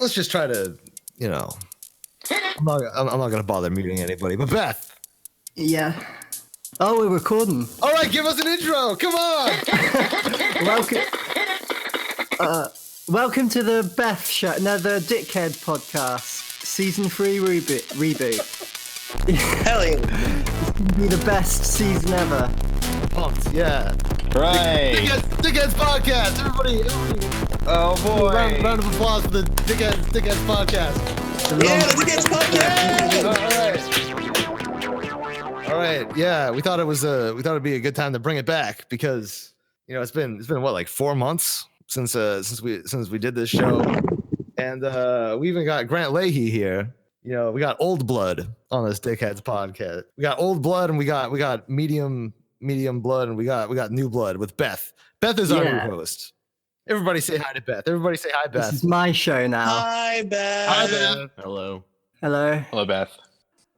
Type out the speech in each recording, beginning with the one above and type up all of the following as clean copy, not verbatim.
let's just try to, I'm not gonna bother muting anybody. But Beth. Yeah. Oh, we're recording. All right, give us an intro. Come on. Welcome to the Beth Show, the Dickhead podcast, season 3 reboot. Hell yeah. It's gonna be the best season ever. Pumped, yeah. Right. Dickheads podcast. Everybody. Oh boy. Round of applause for the Dickheads podcast. Yeah, the Dickheads podcast. All right. Yeah, we thought it'd be a good time to bring it back because it's been what, like 4 months since we did this show, and we even got Grant Lahey here. We got old blood on this Dickheads podcast. We got old blood and we got medium blood, and we got new blood with Beth. Beth is our new host. Everybody say hi to Beth. Everybody say hi, Beth. This is my show now. Hi, Beth. Hi, Beth. Hello. Hello. Hello, Beth.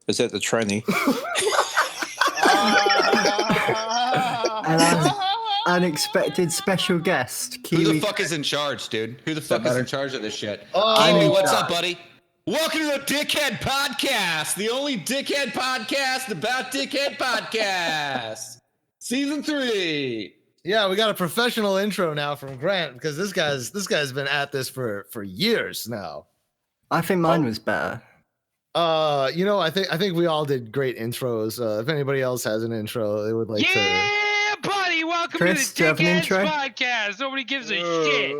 Is that the tranny? And our unexpected special guest, Kiwi. Who the fuck is in charge, dude? Who the fuck is in charge of this shit? Oh, What's up, buddy? Welcome to the Dickhead Podcast, the only Dickhead podcast about Dickhead podcasts. Season 3. Yeah, we got a professional intro now from Grant because this guy's been at this for years now. I think mine was better. I think we all did great intros. If anybody else has an intro, they would like to. Yeah, buddy. Welcome Chris, to do you the have an Dickheads intro? podcast. Nobody gives a shit.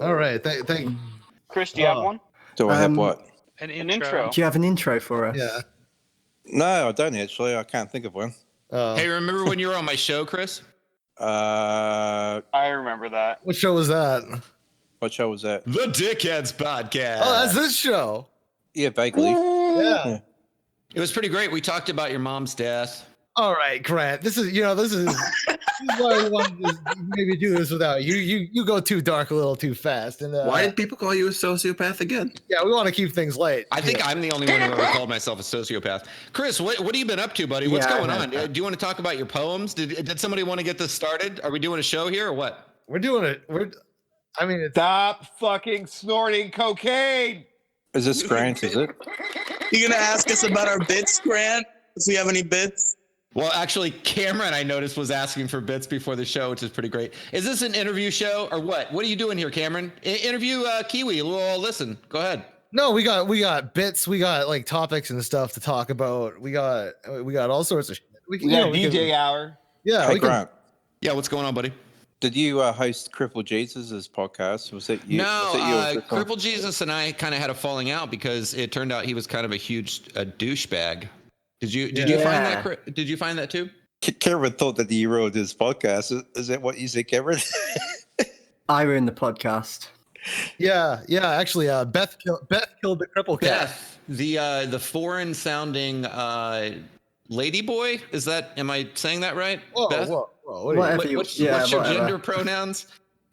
All right, thank. Chris, do you have one? Do I have what? An An intro. Do you have an intro for us? Yeah. No, I don't actually. I can't think of one. Hey, remember when you were on my show, Chris? I remember that. What show was that? What show was that? The Dickheads Podcast. Oh, that's this show. Yeah, vaguely. Yeah. It was pretty great. We talked about your mom's death. All right, Grant. This is why we wanted to maybe do this without you. You go too dark a little too fast. And Why did people call you a sociopath again? Yeah, we want to keep things light. I think I'm the only one who ever called myself a sociopath. Chris, what have you been up to, buddy? What's Yeah, going I on? heard Do you want to talk about your poems? Did somebody want to get this started? Are we doing a show here or what? We're doing it. It's Stop fucking snorting cocaine. Is this Grant? Is it? You gonna ask us about our bits, Grant? If we have any bits? Well, actually, Cameron, I noticed, was asking for bits before the show, which is pretty great. Is this an interview show or what? What are you doing here, Cameron? Interview Kiwi. We'll all listen. Go ahead. No, we got bits. We got like topics and stuff to talk about. We got all sorts of shit. We got DJ hour. Yeah, Hey, Grant. Yeah, what's going on, buddy? Did you host Cripple Jesus' podcast? Was it you? No, was it you or Chris? Cripple Jesus and I kind of had a falling out because it turned out he was kind of a huge douchebag. Did you find that? Did you find that too? Cameron thought that you wrote his podcast. Is that what you said, Cameron? I ruined the podcast. Yeah. Actually, Beth killed the cripple cat. Beth, the foreign sounding lady boy. Am I saying that right? Whoa, Beth? whoa. Whatever What's your whatever. gender pronouns?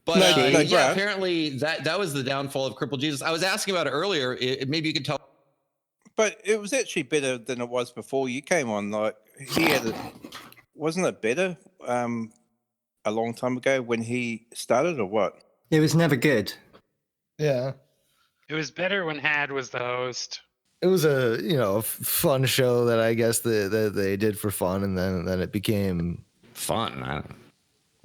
But No, yeah, Grant. apparently that was the downfall of Cripple Jesus. I was asking about it earlier. Maybe you could tell. But it was actually better than it was before you came on. Like wasn't it better a long time ago when he started, or what? It was never good. Yeah. It was better when Had was the host. It was a fun show that I guess that they did for fun, and then it became Fun.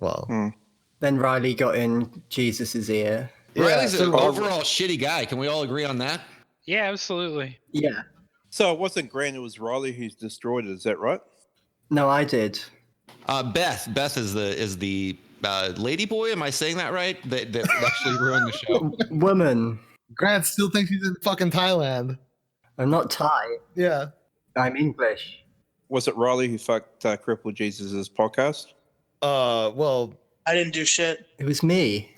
well. Then Riely got in Jesus' ear. Riley's an so- overall shitty guy. Can we all agree on that? Yeah, absolutely. Yeah. So it wasn't Grant, it was Riely who's destroyed it. Is that right? No, I did. Beth is the lady boy. Am I saying that right? That actually ruined the show. Woman. Grant still thinks he's in fucking Thailand. I'm not Thai. Yeah. I'm English. Was it Riely who fucked Cripple Jesus' podcast? Well, I didn't do shit. It was me.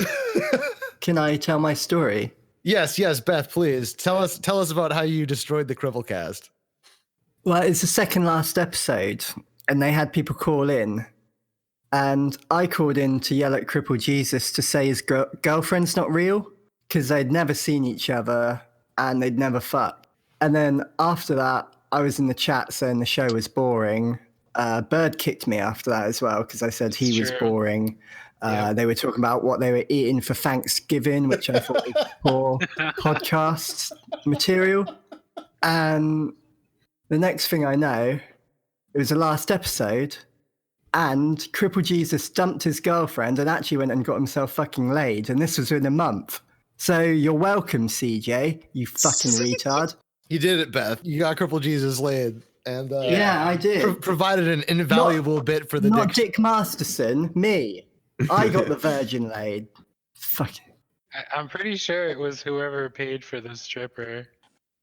Can I tell my story? yes, Beth, please tell us about how you destroyed the cripple cast. Well, it's the second last episode, and they had people call in. And I called in to yell at Cripple Jesus to say his girlfriend's not real, because they'd never seen each other and they'd never fucked. And then after that, I was in the chat saying the show was boring. Bird kicked me after that as well, because I said he was boring. They were talking about what they were eating for Thanksgiving, which I thought was poor podcast material. And the next thing I know, it was the last episode, and Cripple Jesus dumped his girlfriend and actually went and got himself fucking laid. And this was in a month. So you're welcome, CJ, you fucking retard. You did it, Beth. You got Cripple Jesus laid. And yeah, I did. Provided an invaluable bit for the not Dick Masterson, me. I got the virgin laid. Fuck. I'm pretty sure it was whoever paid for the stripper.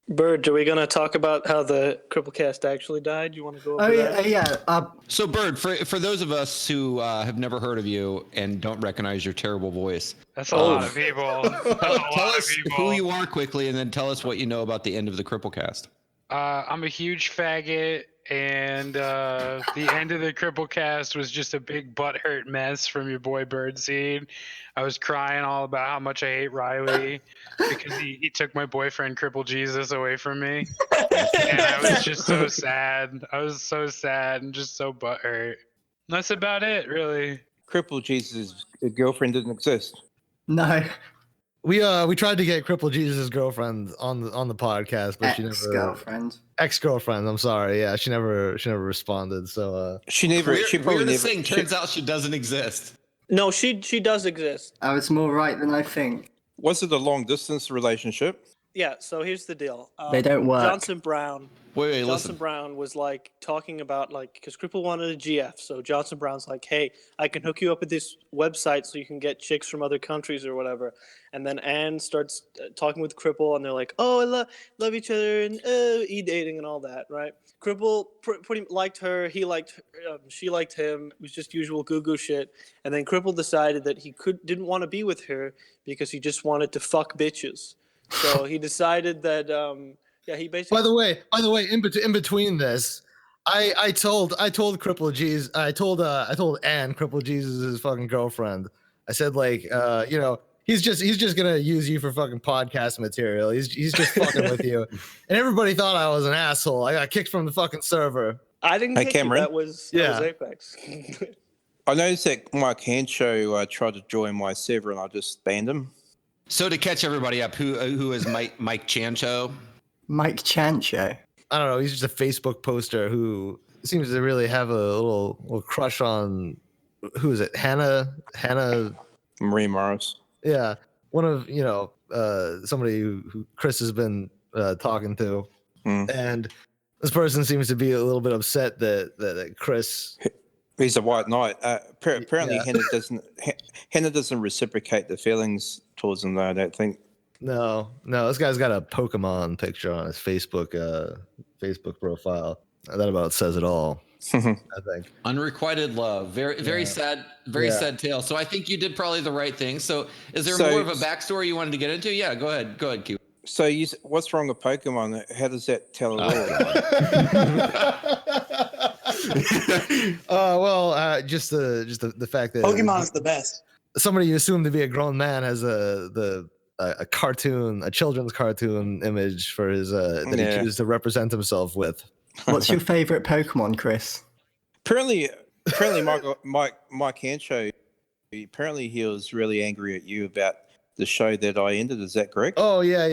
Bird, are we going to talk about how the Cripplecast actually died? You want to go over that? Yeah. So, Bird, for those of us who have never heard of you and don't recognize your terrible voice. That's a lot of people. Tell us who you are quickly, and then tell us what you know about the end of the Cripplecast. I'm a huge faggot, and the end of the Cripplecast was just a big butthurt mess from your boy Berdseed. I was crying all about how much I hate Riely because he took my boyfriend Cripple Jesus away from me. And I was just so sad. I was so sad and just so butthurt. That's about it, really. Cripple Jesus' girlfriend didn't exist. No. We tried to get Cripple Jesus' girlfriend on the podcast, but she never. Ex-girlfriend. I'm sorry. Yeah, she never responded. So she never. She probably never. Thing turns out she doesn't exist. No, she does exist. I was more right than I think. Was it a long distance relationship? Yeah. So here's the deal. They don't work. Johnson Brown. Johnson listen. Brown was like talking about because Cripple wanted a GF, so Johnson Brown's like, "Hey, I can hook you up with this website so you can get chicks from other countries or whatever." And then Anne starts talking with Cripple, and they're like, "Oh, I love each other and e-dating and all that, right?" Cripple pretty liked her. He liked her, she liked him. It was just usual goo shit. And then Cripple decided that he didn't want to be with her because he just wanted to fuck bitches. So he decided that. Yeah, he basically. By the way, in between this, I told Cripple Jesus, I told Ann, Cripple Jesus' fucking girlfriend. I said he's just gonna use you for fucking podcast material. He's just fucking with you, and everybody thought I was an asshole. I got kicked from the fucking server. I didn't kick you. That was Apex. I noticed that Mike Hanshow tried to join my server, and I just banned him. So to catch everybody up, who is Mike Chancho? Mike Chancho. I don't know. He's just a Facebook poster who seems to really have a little crush on who is it? Hannah Marie Morris. Yeah, one of somebody who Chris has been talking to, and this person seems to be a little bit upset that Chris. He's a white knight. Apparently, Hannah doesn't reciprocate the feelings towards him, though. I don't think. No, this guy's got a Pokemon picture on his Facebook profile. That about says it all. I think. Unrequited love. Very sad, sad tale. So I think you did probably the right thing. So is there more of a backstory you wanted to get into? Yeah, go ahead, Kiwi. So what's wrong with Pokemon? How does that tell it all? Just the fact that Pokemon is the best. Somebody you assume to be a grown man has a cartoon, a children's cartoon image for his that he chooses to represent himself with. What's your favorite Pokemon, Chris? Apparently, Mike Hanshow. Apparently, he was really angry at you about the show that I ended. Is that correct? Oh yeah.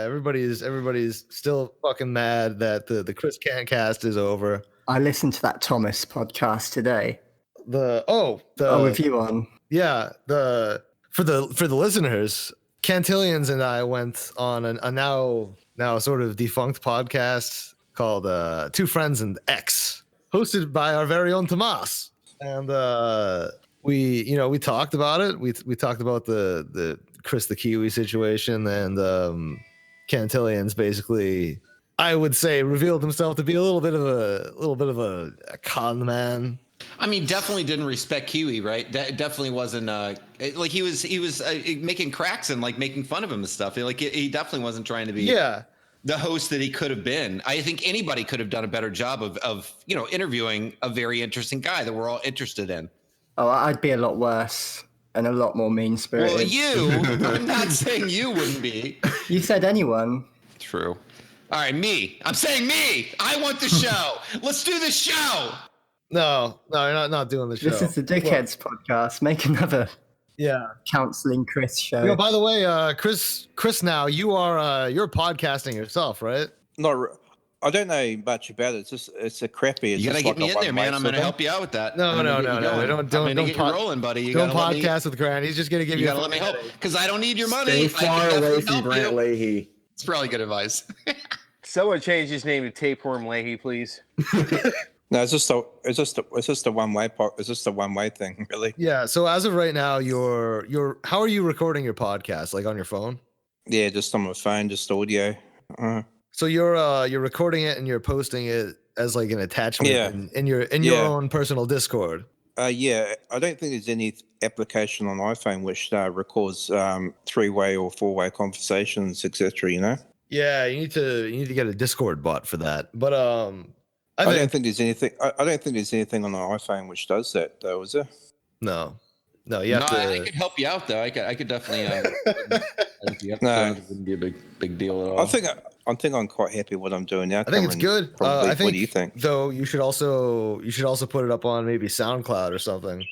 Everybody's still fucking mad that the Chris Can't cast is over. I listened to that Tomas podcast today. With you on. Yeah, for the listeners, Cantillions and I went on a now sort of defunct podcast called Two Friends and X, hosted by our very own Tomas. And we talked about it. We talked about the Chris the Kiwi situation, and Cantillions basically, I would say, revealed himself to be a little bit of a con man. I mean, definitely didn't respect Kiwi, right? That definitely wasn't he was making cracks and making fun of him and stuff. He definitely wasn't trying to be the host that he could have been. I think anybody could have done a better job of interviewing a very interesting guy that we're all interested in. Oh, I'd be a lot worse and a lot more mean-spirited. Well, I'm not saying you wouldn't be. You said anyone. True. All right, me. I'm saying me. I want the show. Let's do the show. No, you're not doing the show. This is the Dickheads podcast. Make another counseling Chris show. You know, by the way, Chris, now you're podcasting yourself, right? No, I don't know much about it. It's a crappy. You gotta get me in there, man. I'm gonna help you out with that. No. Don't get you rolling, buddy. You don't podcast with Grant. He's just gonna give you. You gotta let me help because I don't need your money. Stay far away from Grant Lahey. It's probably good advice. Someone change his name to Tapeworm Lahey, please. No, it's just a one way part. It's just a one way thing, really. Yeah. So as of right now, how are you recording your podcast? Like on your phone? Yeah, just on my phone, just audio. So you're recording it and you're posting it as like an attachment in your own personal Discord. Yeah, I don't think there's any application on iPhone which records 3-way or 4-way conversations, etc. You know? Yeah, you need to get a Discord bot for that. But I don't think there's anything. I don't think there's anything on the iPhone which does that, though, is there? No. You have to. I could help you out, though. I could definitely. No, it wouldn't be a big deal at all. I think I'm quite happy with what I'm doing now. I think it's good. What do you think? Though you should also put it up on maybe SoundCloud or something,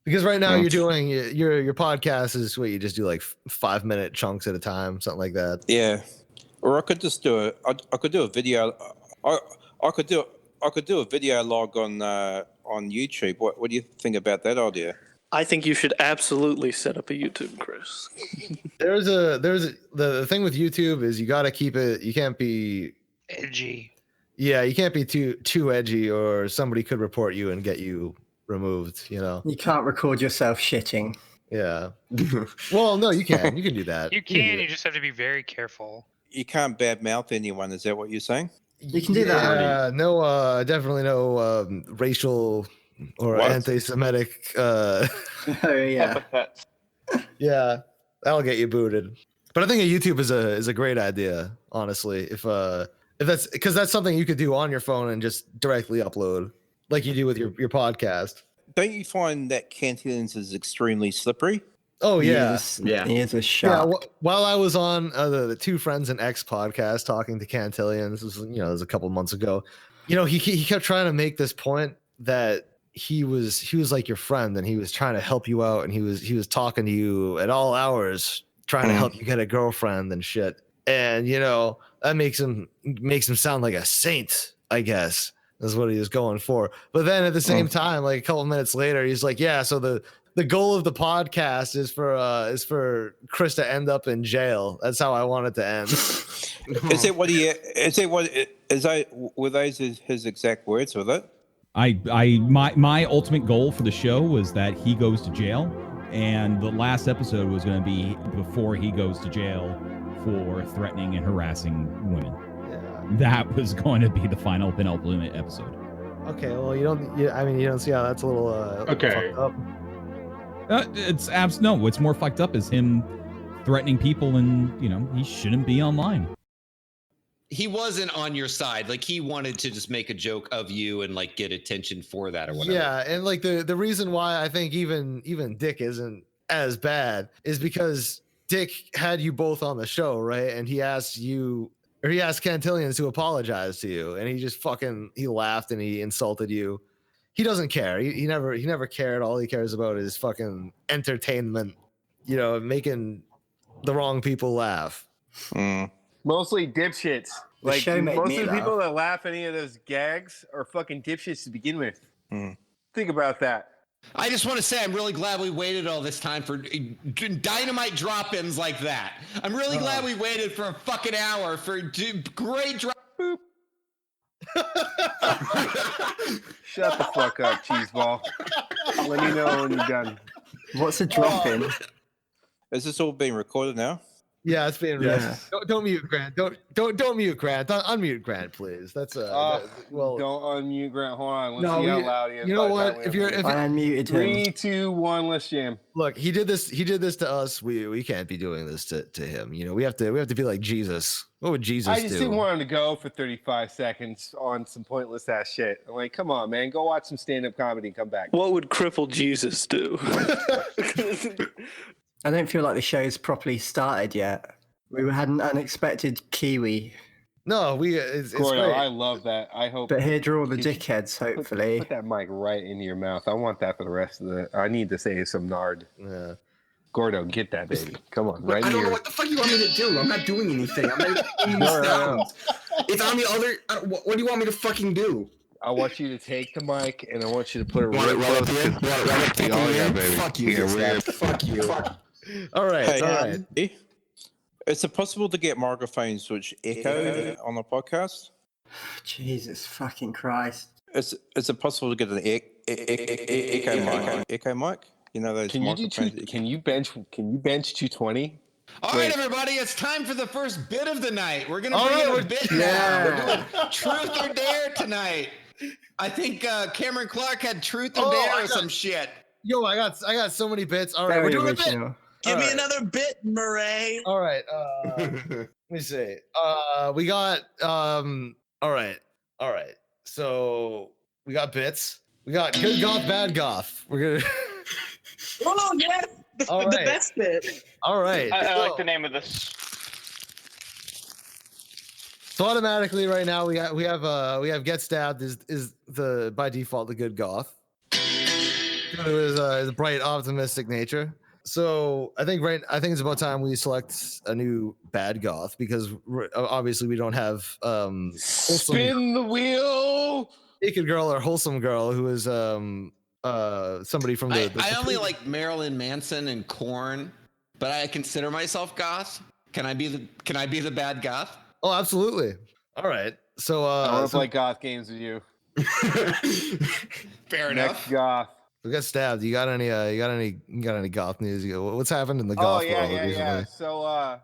because right now you're doing your podcast is what you just do like 5-minute chunks at a time, something like that. Yeah, or I could just do I could do a video. I could do a video log on YouTube. What do you think about that idea? I think you should absolutely set up a YouTube, Chris. The thing with YouTube is you got to keep it. You can't be edgy. Yeah, you can't be too edgy, or somebody could report you and get you removed. You know, you can't record yourself shitting. Yeah. Well, no, you can. You can do that. You can. You just have to be very careful. You can't badmouth anyone. Is that what you're saying? You can do that. No, definitely no racial or anti-Semitic. Oh yeah. Yeah, that'll get you booted. But I think YouTube is a great idea, honestly. If that's because that's something you could do on your phone and just directly upload, like you do with your podcast. Don't you find that Cantillion's is extremely slippery? Oh yeah, he is a shark. Yeah, while I was on the Two Friends and X podcast talking to Cantillon, this was it was a couple months ago. He kept trying to make this point that he was like your friend and he was trying to help you out and he was talking to you at all hours trying to help you get a girlfriend and shit. And that makes him sound like a saint, I guess. Is what he was going for. But then at the same time, like a couple minutes later, he's like, yeah, so the goal of the podcast is for Chris to end up in jail. That's how I want it to end. Were those his exact words with it? My ultimate goal for the show was that he goes to jail, and the last episode was going to be before he goes to jail for threatening and harassing women. That was going to be the final penultimate episode. Okay, well you don't see how that's a little okay. Fucked up. No. What's more fucked up is him threatening people, and he shouldn't be online. He wasn't on your side. Like he wanted to just make a joke of you and like get attention for that or whatever. Yeah, and like the reason why I think even Dick isn't as bad is because Dick had you both on the show, right? And he asked Cantillon to apologize to you, and he just he laughed and he insulted you. He doesn't care. He never cared. All he cares about is fucking entertainment, making the wrong people laugh. Mostly dipshits. Like most of the people that laugh at any of those gags are fucking dipshits to begin with. Think about that. I just want to say I'm really glad we waited all this time for dynamite drop-ins like that. I'm really glad we waited for a fucking hour for great drop. Shut the fuck up, cheeseball. Let me know when you're done. What's a drop-in? Is this all being recorded now? Yeah, it's being recorded. Don't mute Grant. Don't mute Grant. Unmute Grant, please. That's well. Don't unmute Grant. Hold on. Let's see how loud he is. You know what? If I unmuted him. 3, 2, 1. Let's jam. Look, he did this to us. We can't be doing this to him. We have to be like Jesus. What would Jesus do? I just didn't want him to go for 35 seconds on some pointless ass shit. I'm like, come on, man. Go watch some stand-up comedy and come back. What would crippled Jesus do? I don't feel like the show's properly started yet. We had an unexpected Kiwi No, it's Gordo, great. I love that. I hope. But here draw the dickheads, hopefully. Put that mic right into your mouth. I want that for the rest of the. I need to say some nard. Yeah. Gordo, get that baby. Come on, right I don't here. know what the fuck you want me to do. I'm not doing anything. I'm not doing these sounds. It's on the other. What do you want me to fucking do? I want you to take the mic and I want you to put it Want it right up here? Want it right up here? Oh yeah, baby. Fuck you. Yeah, Fuck you. All right. Hey, all right. Is it possible to get microphones which echo on the podcast? Jesus fucking Christ. Is it possible to get an echo mic? Echo mic? You know those Can you do microphones. Can you bench 220? All Wait. right, everybody, it's time for the first bit of the night. We're gonna All bring right, in a bit now. We're doing Truth or Dare tonight. I think Cameron Clarke had Truth or Dare or some shit. Yo, I got so many bits. All right, Very we're doing original. a bit. Give me another bit, Murray. All right. Let me see. We got all right. So we got bits. We got good goth, bad goth. We're gonna. Oh yeah, the best bit. All right. I like the name of this. So automatically, right now we have get stabbed is the by default the good goth. It was his bright, optimistic nature. So I think it's about time we select a new bad goth because obviously we don't have Spin the wheel. naked girl or wholesome girl who is somebody from the. I only like Marilyn Manson and Korn, but I consider myself goth. Can I be the bad goth? Oh, absolutely. All right. So I want to play goth games with you. Fair Next enough. goth. we got stabbed. You got any goth news? What's happened in the goth world recently? So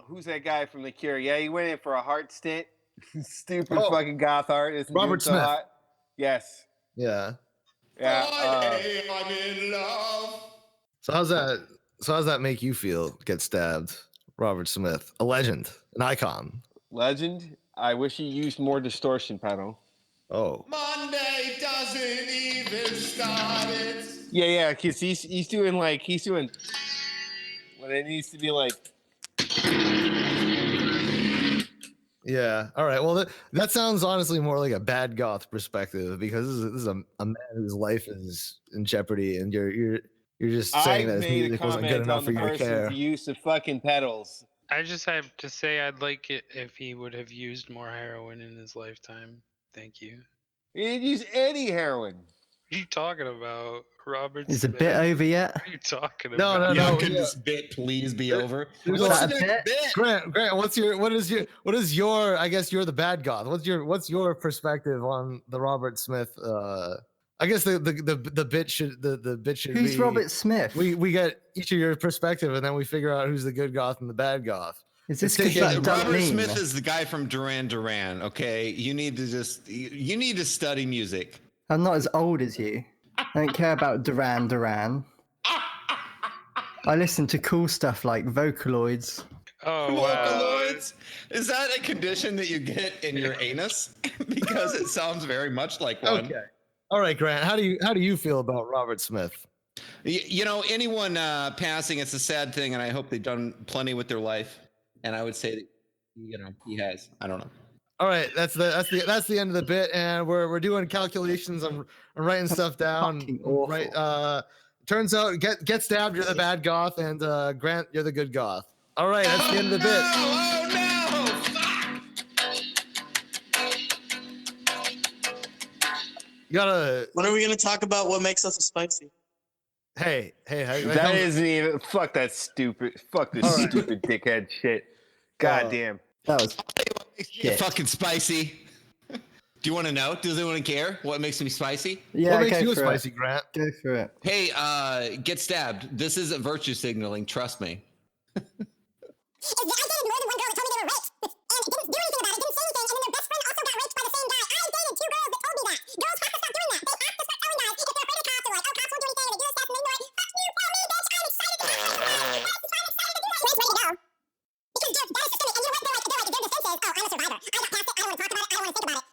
who's that guy from The Cure? Yeah, he went in for a heart stint. Stupid fucking goth heart. Isn't Robert so Smith. hot? Yes. Yeah. Yeah. I'm in love. So how's that make you feel? Get stabbed, Robert Smith, a legend, an icon. Legend. I wish he used more distortion pedal. Oh. Monday doesn't even start. Yeah, because he's doing when it needs to be like. Yeah. All right. Well, that sounds honestly more like a bad goth perspective because this is a man whose life is in jeopardy, and you're just saying that his music wasn't good enough for you to care. Use of fucking pedals. I just have to say I'd like it if he would have used more heroin in his lifetime. Thank you. He didn't use any heroin. What are you talking about, Robert? Is the bit over yet? What are you talking No, about? no, no. Can this bit please be over? What's What's the that next bit? Grant, what is your I guess you're the bad goth. What's your perspective on the Robert Smith I guess the bit should the bit should Who's be Robert Smith? we get each of your perspective and then we figure out who's the good goth and the bad goth. Is this It's because taken- that Robert meme? Smith is the guy from Duran Duran. Okay, you need to study music. I'm not as old as you. I don't care about Duran Duran. I listen to cool stuff like Vocaloids. Oh, wow. Vocaloids? Is that a condition that you get in your anus? Because it sounds very much like one. Okay. All right, Grant. How do you feel about Robert Smith? You know, anyone passing, it's a sad thing, and I hope they've done plenty with their life. And I would say that, he has. I don't know. All right, that's the end of the bit, and we're doing calculations. I'm writing stuff down. Fucking awful. Right. Turns out, get stabbed. You're the bad goth, and Grant, you're the good goth. All right, that's the end of the bit. Oh no! You gotta. When are we gonna talk about what makes us spicy? Hey. That isn't even. Fuck that stupid. Fuck this stupid dickhead shit. God damn. That was You're fucking spicy. Do you want to know? Does anyone care what makes me spicy? yeah. What makes go you for spicy, it. Grant? Go for it. Hey, get stabbed. This isn't virtue signaling. Trust me. I dated more than one girl that told me they were raped, and didn't do anything about it, didn't say anything, and then their best friend also got raped by the same guy. I dated 2 girls that told me that. Girls have to stop doing that. They have to start telling guys if they're afraid of cops or like, oh, cops won't do anything, or they do this stuff and they ignore it. Fuck you, tell me, bitch. I'm excited to do that. I'm excited to do that. Where's ready to go? Because dude, that is systemic, and you know what? Their defense is, oh, I'm a survivor. I got past it. I don't want to talk about it. I don't want to think about it.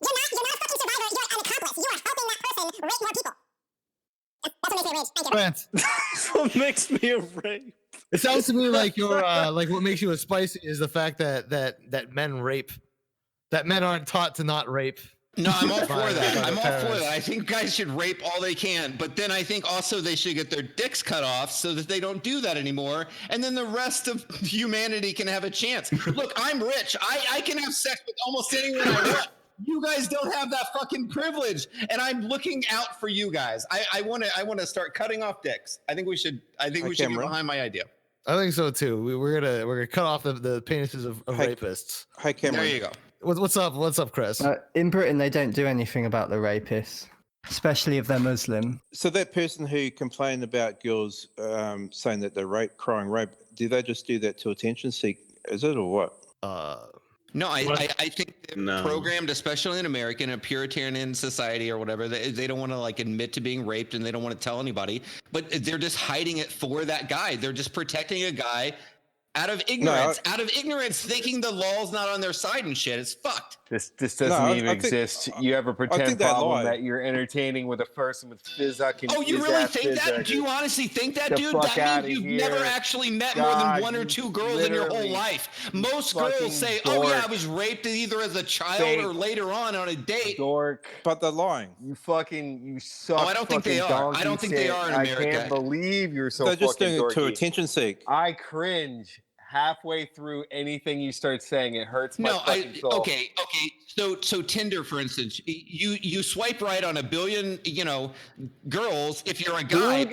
You're not a fucking survivor. You're an accomplice. You are helping that person rape more people. That's what makes me a rage. Thank you. Grant. That's what makes me a rape. It sounds to me like you're like what makes you a spicy is the fact that men rape, that men aren't taught to not rape. No, I'm all for that. I'm all for that. I think guys should rape all they can, but then I think also they should get their dicks cut off so that they don't do that anymore, and then the rest of humanity can have a chance. Look, I'm rich. I can have sex with almost anyone I want. You guys don't have that fucking privilege, and I'm looking out for you guys. I want to start cutting off dicks. I think we should get behind my idea. I think so too. We're gonna cut off the penises of rapists. Hi, Cameron. There you go. What's up, Chris? In Britain, they don't do anything about the rapists, especially if they're Muslim. So that person who complained about girls saying that they're crying rape, do they just do that to attention seek? Is it or what? No, I think they're programmed, especially in America, in a Puritan society or whatever. They don't want to like admit to being raped and they don't want to tell anybody, but they're just hiding it for that guy. They're just protecting a guy out of ignorance, thinking the law's not on their side and shit. It's fucked. This doesn't even exist. You have a pretend problem that you're entertaining with a person with physic and oh, you really think that? Do you honestly think that, dude? That means you've never actually met more than one or two girls in your whole life. Most girls say, "Oh yeah, I was raped either as a child or later on a date." Dork. But they're lying. You suck. Oh, I don't think they are. I don't think they are in America. I can't believe you're so They're just fucking doing dorky. it to attention seek. I cringe halfway through anything you start saying. It hurts my fucking soul. Okay. So Tinder, for instance, you swipe right on a billion, girls. If you're a guy,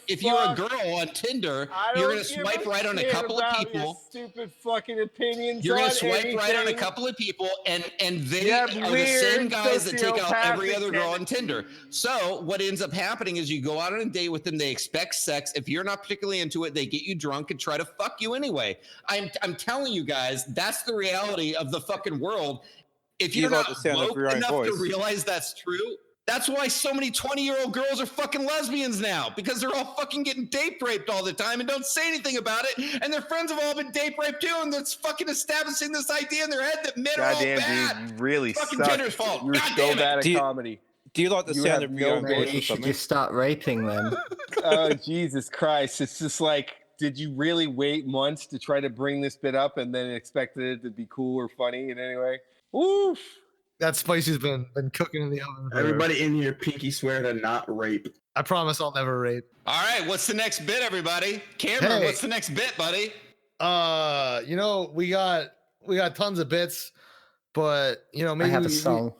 if you're a girl on Tinder, you're gonna swipe right on a couple of people. Stupid fucking opinions. You're gonna swipe right on a couple of people, and they are the same guys that take out every other girl on Tinder. So what ends up happening is you go out on a date with them. They expect sex. If you're not particularly into it, they get you drunk and try to fuck you anyway. I'm telling you guys, that's the reality of the fucking world. If you're not woke enough to realize that's true, that's why so many 20-year-old girls are fucking lesbians now, because they're all fucking getting date raped all the time and don't say anything about it, and their friends have all been date raped too, and that's fucking establishing this idea in their head that men are all bad. Dude, you really fucking suck. Tinder's fault. You're God so damn bad it. at comedy. Do you like the sound of your own voice or You should something? just start raping them. Oh, Jesus Christ. It's just like, did you really wait months to try to bring this bit up and then expected it to be cool or funny in any way? Oof. That spicy's been cooking in the oven. Everybody in here, pinky swear to not rape. I promise I'll never rape. All right, what's the next bit, everybody? Cameron, what's the next bit, buddy? We got tons of bits, but maybe I have a song.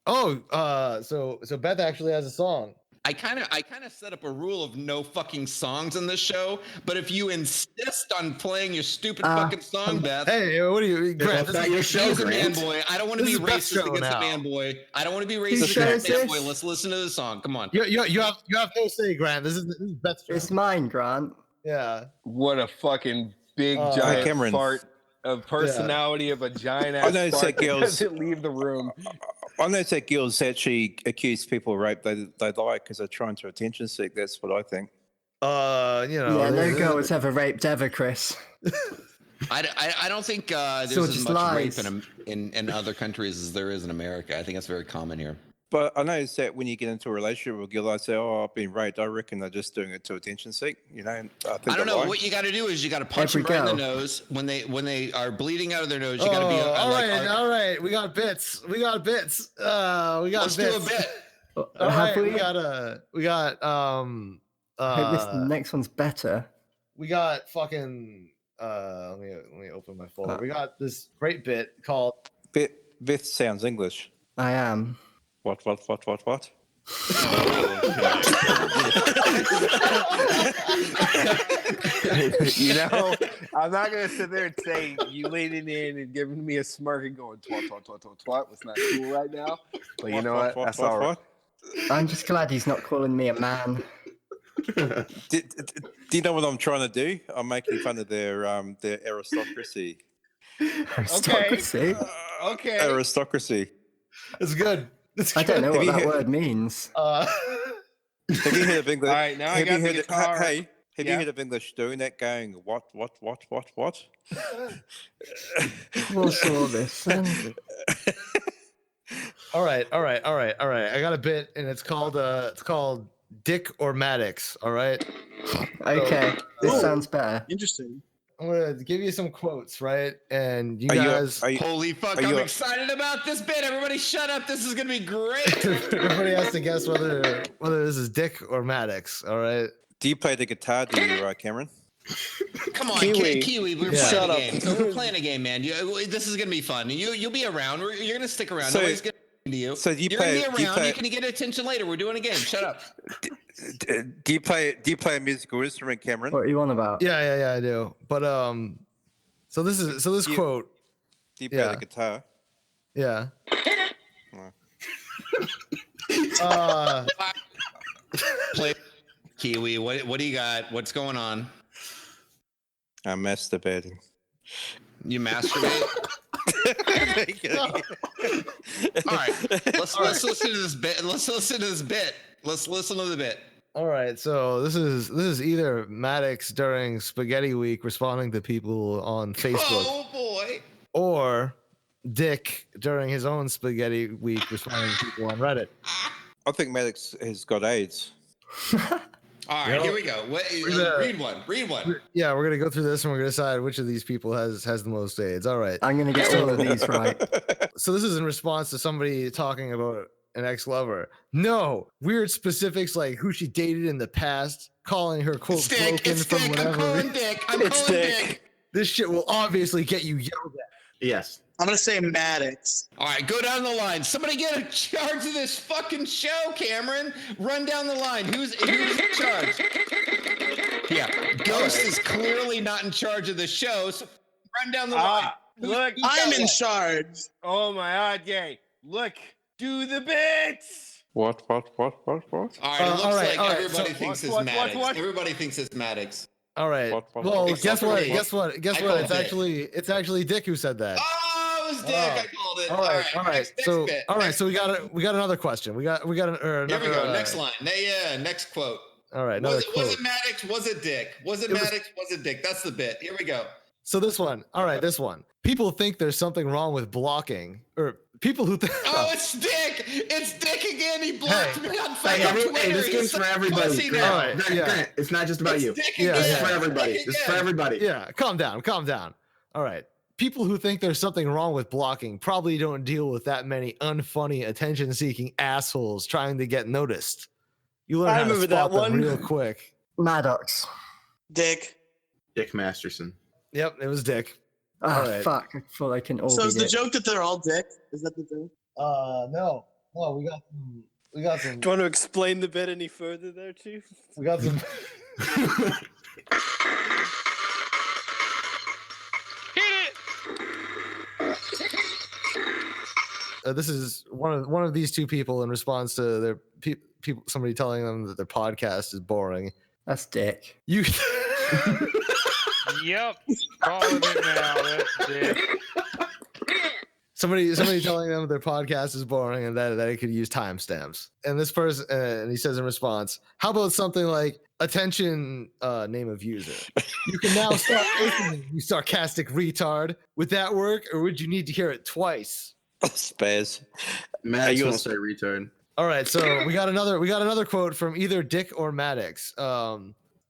So Beth actually has a song. I kind of set up a rule of no fucking songs in this show, but if you insist on playing your stupid fucking song, Beth. Hey, what are you, Grant? That's not your show, a man Grant. boy. I don't want to be racist against a man boy. I don't want to be racist against a man boy. Let's listen to the song. Come on. You have no say, Grant. This is Beth's show. It's mine, Grant. Yeah. What a fucking big giant fart of personality of a giant ass fart that doesn't leave the room. I know that girls actually accuse people of rape. They lie because they're trying to attention seek. That's what I think. Yeah, no girl has ever raped ever, Chris. I don't think there's as much rape in other countries as there is in America. I think that's very common here. But I noticed that when you get into a relationship with a girl, I say, "Oh, I've been raped." I reckon they're just doing it to attention seek. I don't know. What you got to do is you got to punch them right in the nose when they are bleeding out of their nose. You got to be all right. We got bits. Let's do a bit. All right, we got I hope this next one's better. We got fucking let me open my folder. We got this great bit called Beth sounds English. I am. What? I'm not gonna sit there and say you leaning in and giving me a smirk and going twat. It's not cool right now. But you know what? That's all right. I'm just glad he's not calling me a man. Do you know what I'm trying to do? I'm making fun of their aristocracy. Aristocracy? Okay. Aristocracy. It's good. I don't know what that word means. Have you heard of English? All right, now I got the guitar. Hey, have you heard of English doing that? Going what? What's all this? All right. I got a bit, and it's called Dick or Maddox. All right. Okay, this sounds better. Interesting. I'm gonna give you some quotes, right? And you Are you- guys, Holy fuck! are I'm you- excited about this bit. Everybody, shut up! This is gonna be great. everybody has to guess whether this is Dick or Maddox. All right. Do you play the guitar? Do you, Cameron? Come on, Kiwi. Kiwi. We're Yeah. playing Shut a up. game. We're playing a game, man. This is gonna be fun. You'll be around. You're gonna stick around. So- Nobody's gonna listen to you. So do you You're play? gonna Do be you around. play? You can get attention later. We're doing a game. Shut up. Do you play? Do you play a musical instrument, Cameron? What are you on about? Yeah, I do. But so this You- quote. Do you play Yeah. the guitar? Yeah. No. Play Kiwi. What do you got? What's going on? I'm masturbating. You masturbate. All right. Let's listen to this bit. Let's listen to this bit. Let's listen to the bit. All right, so this is either Maddox during Spaghetti Week responding to people on Facebook, Oh boy. or Dick during his own Spaghetti Week responding to people on Reddit. I think Maddox has got AIDS. All right, here we go. Read one. Yeah, we're gonna go through this and we're gonna decide which of these people has the most AIDS. All right. I'm gonna get all of these right. So this is in response to somebody talking about an ex-lover. No, weird specifics like who she dated in the past, calling her quote broken from I'm whatever. calling Dick. I'm It's calling Dick. Dick. This shit will obviously get you yelled at. Yes. I'm gonna say Maddox. All right, go down the line. Somebody get in charge of this fucking show, Cameron. Run down the line. Who's in charge? Yeah, Ghost is clearly not in charge of the show. So run down the line. Look, I'm in charge. oh my god, yay. Look, do the bits. What? All right, it looks all right, like all right, everybody so- thinks it's what? Maddox. Everybody thinks it's Maddox. All right. What? Well, Except guess for what? me. Guess what? Guess I what? called It's actually Dick who said that. Oh, it was Dick. I called it. All right. Next So bit. all right. So we got another question. We got another. Here we go. Next line. Yeah, next quote. All right. Another Was quote. it Maddox? Was it Dick? Was it Maddox? Was it Dick? That's the bit. Here we go. So this one. All right. This one. People think there's something wrong with blocking, or people who think. Oh, it's Dick! It's Dick again. He blocked me on fucking Twitter. Hey, this He's game's such for a everybody. pussy Grant, now. All right, Grant, yeah. Grant, it's not just about It's you. Dick Yeah, This is again. for everybody. Dick This is for again. everybody. Yeah. Calm down. All right. People who think there's something wrong with blocking probably don't deal with that many unfunny, attention-seeking assholes trying to get noticed. You learn I how to remember spot that them one. real quick. Maddox. Dick. Dick Masterson. Yep, it was Dick. Oh, Alright. fuck. I thought they can all So be is the Dick. joke that they're all Dick? Is that the joke? No, we got some. Do you want to explain the bit any further there, Chief? We got some. This is one of these two people in response to their people, somebody telling them that their podcast is boring. That's Dick. You. Yep. Calling it now. That's it. Somebody telling them their podcast is boring and that it could use timestamps. And this person, and he says in response, "How about something like attention name of user? You can now start listening, you sarcastic retard. Would that work, or would you need to hear it twice?" Spaz. Maddox you won't a- say return. All right, so we got another quote from either Dick or Maddox.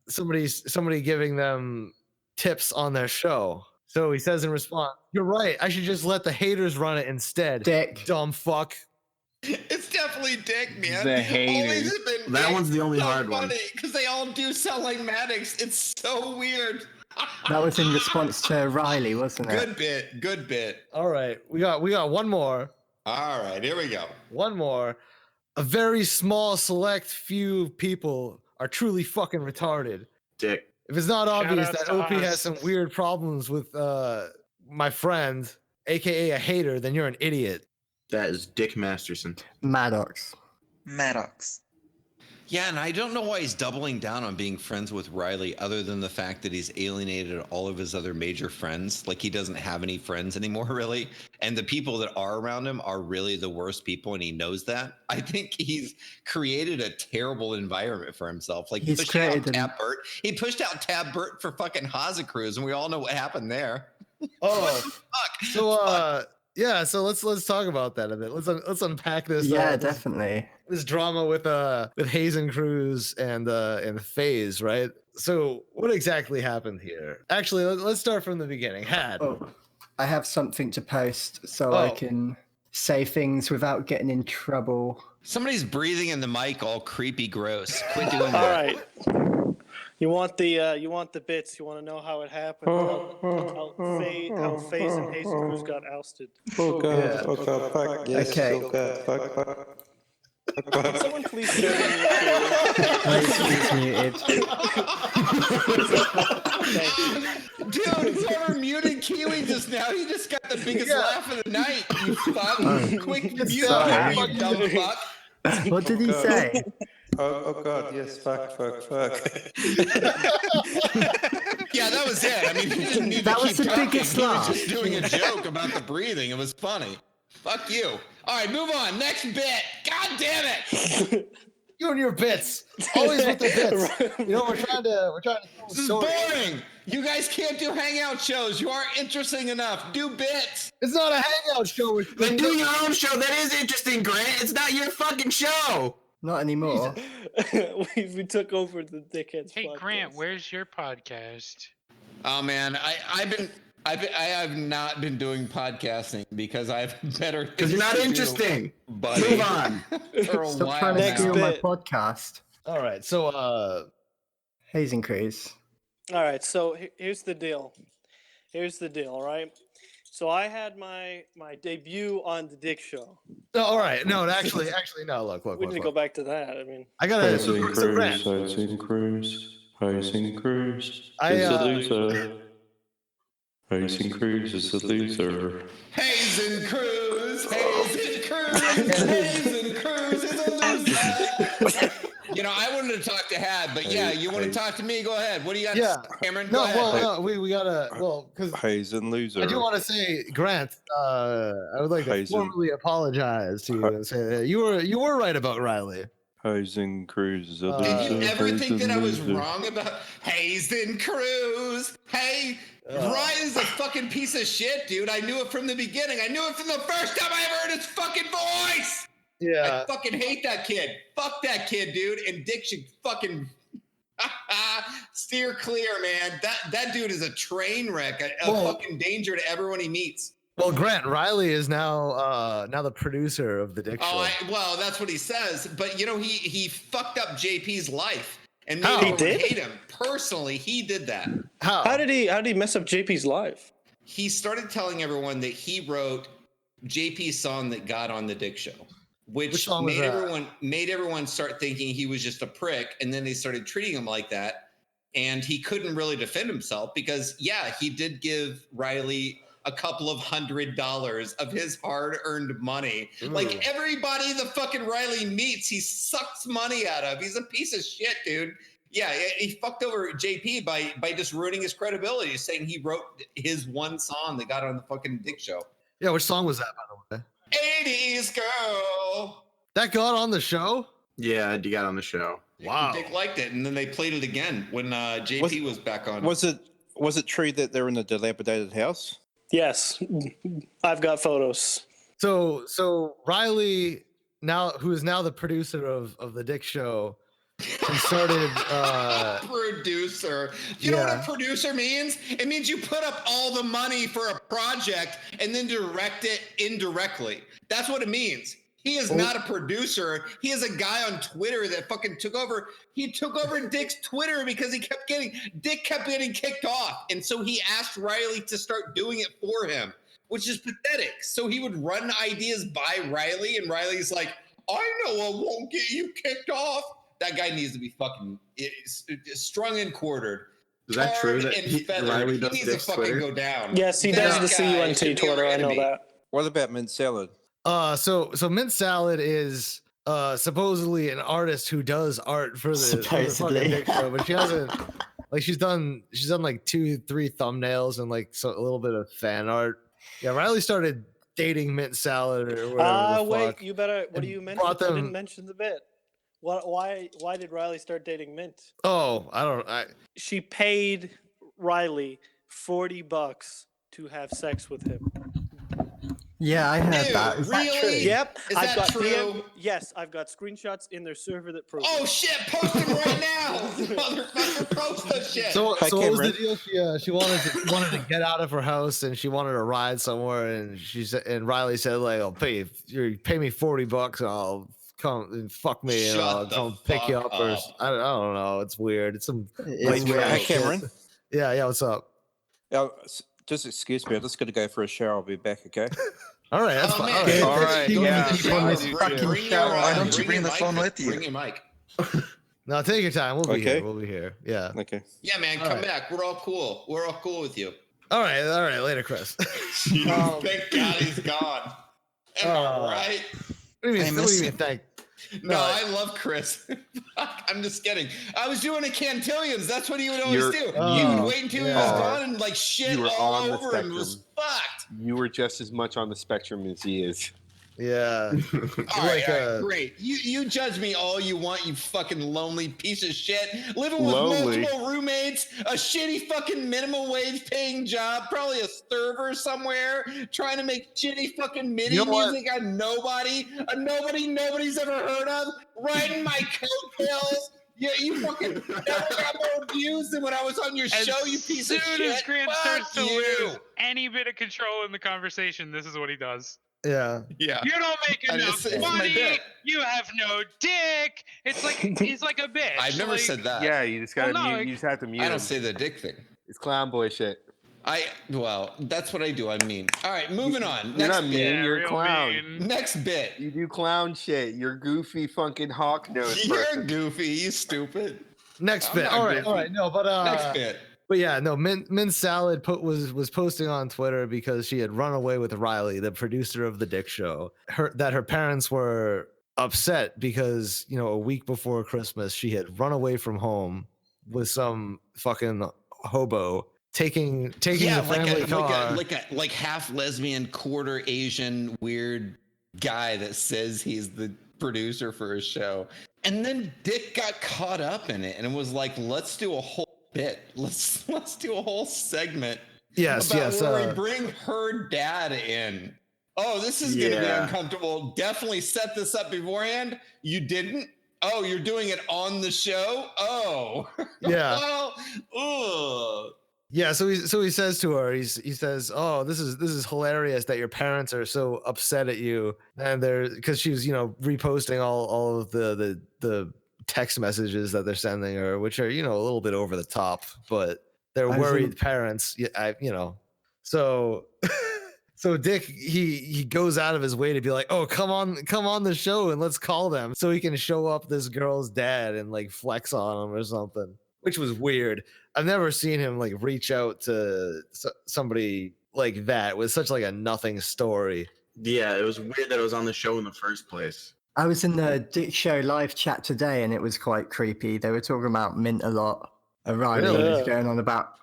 Somebody giving them tips on their show. So he says in response, "You're right. I should just let the haters run it instead. Dick. Dumb fuck." It's definitely Dick, man. The Always haters. has been That Dick. one's the only So hard one. funny, because they all do sound like Maddox. It's so weird. That was in response to Riely, wasn't it? Good bit. All right, we got one more. All right, here we go. One more. A very small select few people are truly fucking retarded. Dick. If it's not Shout obvious out that to OP has us. some weird problems with my friend, aka a hater, then you're an idiot. That is Dick Masterson. Maddox. Maddox. Yeah, and I don't know why he's doubling down on being friends with Riely, other than the fact that he's alienated all of his other major friends. Like, he doesn't have any friends anymore, really. And the people that are around him are really the worst people, and he knows that. I think he's created a terrible environment for himself. Like, He's he pushed created out an- Tab Burt. He pushed out Tab Burt for fucking Haza Cruise, and we all know what happened there. Oh, Fuck. so So let's talk about that a bit. Let's unpack this. Yeah, definitely. This drama with Hayes and Cruz and FaZe, right? So what exactly happened here? Actually, let's start from the beginning. I have something to post so I can say things without getting in trouble. Somebody's breathing in the mic, all creepy, gross. Quit doing that. All right. You want the bits? You want to know how it happened? How FaZe and Hayes and Cruz got ousted? Fuck yes. Okay. Can someone please share the He's muted. Thank you. Dude, whoever muted Kiwi just now, he just got the biggest laugh of the night. You fuck. Quick mute, you dumb fuck. What did he say? Oh God, yes, fuck. Yeah, that was it. I mean, he didn't need That to was keep the talking. biggest He was laugh. just doing a joke about the breathing. It was funny. Fuck you. All right, move on. Next bit. God damn it. You and your bits. Always with the bits. You know, we're trying to This is boring. You guys can't do hangout shows. You aren't interesting enough. Do bits. It's not a hangout show. Then do your own show. That is interesting, Grant. It's not your fucking show. Not anymore. we took over the Dickheads. Hey podcast. Grant, where's your podcast? Oh man, I have not been doing podcasting because I've better. Because you're not interesting. Buddy. Move on. For a Stop while trying to now. steal my podcast. All right, so Hayes and Cruz. All right, so here's the deal. All right. So I had my debut on the Dick Show. no, all right, no, actually, no. Look. We need to go back to that. I mean, I gotta. Hayes and Cruz. Hayes and Cruz. Hayes and Cruz is a loser. Hayes and Cruz is a loser. Hayes and Cruz. Hayes and Cruz. Hayes and Cruz is a loser. You know, I wanted to talk to Had, but yeah, you want to talk to me? Go ahead. What do you got, Cameron? Go ahead. We gotta. Well, because Hayes and loser. I do want to say, Grant. I would like to formally apologize to you and say that you were right about Riley. Hayes and Cruz is a loser. Did you ever Hayes think and that I was loser. wrong about Hayes and Cruz? Hey, Ryan's a fucking piece of shit, dude. I knew it from the beginning. I knew it from the first time I ever heard his fucking voice. Yeah. I fucking hate that kid. Fuck that kid, dude. And Dick should fucking steer clear, man. That dude is a train wreck, a fucking danger to everyone he meets. Well, Grant, Riley is now the producer of the Dick Show. Well, that's what he says. But you know, he fucked up JP's life and How? made He everyone did? hate him. Personally, he did that. How did he mess up JP's life? He started telling everyone that he wrote JP's song that got on the Dick Show, which song was that? made everyone start thinking he was just a prick, and then they started treating him like that. And he couldn't really defend himself because, yeah, he did give Riley a couple of $100 of his hard-earned money. Ooh. Like everybody the fucking Riley meets, he sucks money out of. He's a piece of shit, dude. Yeah, he fucked over JP by just ruining his credibility, saying he wrote his one song that got on the fucking Dick Show. Yeah, which song was that, by the way? 80s girl. That got on the show? Yeah, you got on the show. Wow. Dick liked it, and then they played it again when JP was back on. Was it true that they're in a dilapidated house? Yes, I've got photos. So Riley, who is now the producer of the Dick Show, and started producer. You know what a producer means? It means you put up all the money for a project and then direct it indirectly. That's what it means. He is not a producer. He is a guy on Twitter that fucking took over. He took over Dick's Twitter because Dick kept getting kicked off. And so he asked Riley to start doing it for him, which is pathetic. So he would run ideas by Riley, and Riley's like, I know I won't get you kicked off. That guy needs to be fucking strung and quartered. Is that true that Riley does needs Dick's to fucking Twitter? go down. Yes, he does the CUNT Twitter. I know that. What about Mint Salad? So Mint Salad is supposedly an artist who does art for the fucking Dick Show, but she hasn't she's done like 2-3 thumbnails and like a little bit of fan art. Yeah, Riley started dating Mint Salad or whatever. Wait, you better. What do you mention? I them- didn't mention the bit. Why did Riley start dating Mint? Oh, She paid Riley $40 to have sex with him. Yeah, I heard Dude, that. Is that true? really? Yep. Is I've that got true? Yes, I've got screenshots in their server that prove Oh it. shit! Post them right now, motherfucker! Post that shit. So Hi, what was the Cameron. deal? She wanted to get out of her house and she wanted to ride somewhere, and she said, and Riely said like, "I'll pay me $40 and I'll come and fuck me and I'll Shut the come pick you fuck up." Or up. I don't know. It's weird. It's some It's white weird. trash Hi, shit. Cameron. Yeah. What's up? Just excuse me. I'm just going to go for a shower. I'll be back, okay? All right, that's Oh, fine. man. All right. All right, Go yeah. to the shower, this dude. fucking Bring shower. your, Why don't you bring your the mic. phone with you? Bring your mic. No, take your time. We'll be Okay. here. We'll be here. Yeah. Okay. Yeah, man, All come right. back. We're all cool. We're all cool with you. All right. Later, Chris. Thank God he's gone. Am I right? What do you I mean? What miss do you mean? him. Thank. No, I love Chris. I'm just kidding. I was doing a Cantillions. That's what he would always do. He would wait until he was yeah. gone and like shit You were all on the over and was spectrum. fucked. You were just as much on the spectrum as he is. Yeah. All right, great. You judge me all you want, you fucking lonely piece of shit. Living with multiple roommates, a shitty fucking minimum wage paying job, probably a server somewhere, trying to make shitty fucking MIDI music on nobody's ever heard of, riding my coattails. Yeah, you fucking never got more views than when I was on your show, you piece of shit. As soon as Grant starts Fuck to you. lose any bit of control in the conversation, this is what he does. Yeah. Yeah. You don't make And enough it's my money. bit. You have no dick. It's like he's like a bitch. I've never like, said that. Yeah, you just gotta Well, no, mute. like- You just have to mute. I don't him. say the dick thing. It's clown boy shit. Well, that's what I do. I'm mean. All right, moving on. You're Next not mean. bit. You're a real clown. mean. Next bit. You do clown shit. You're goofy fucking hawk nose. You're goofy. You stupid. Next I'm bit. not All right. goofy. All right. No, but Next bit. But yeah, no. Mint Salad was posting on Twitter because she had run away with Riely, the producer of the Dick Show. Her parents were upset because a week before Christmas she had run away from home with some fucking hobo taking the family car. like half lesbian, quarter Asian, weird guy that says he's the producer for a show. And then Dick got caught up in it and was like, let's do a whole bit. Let's do a whole segment. Yes. Where we bring her dad in. Oh, this is gonna be uncomfortable. Definitely set this up beforehand. You didn't? Oh, you're doing it on the show? Oh. Yeah. Ugh. Yeah, so he says to her, he says, "Oh, this is hilarious that your parents are so upset at you," and they're because she's reposting all of the text messages that they're sending her, which are a little bit over the top, but they're worried parents. So so Dick he goes out of his way to be like, "Oh, come on the show and let's call them," so he can show up this girl's dad and like flex on him or something, which was weird. I've never seen him like reach out to somebody like that with such like a nothing story. Yeah, it was weird that it was on the show in the first place. I was in the Dick Show live chat today and it was quite creepy. They were talking about Mint a lot. Riely was going on about,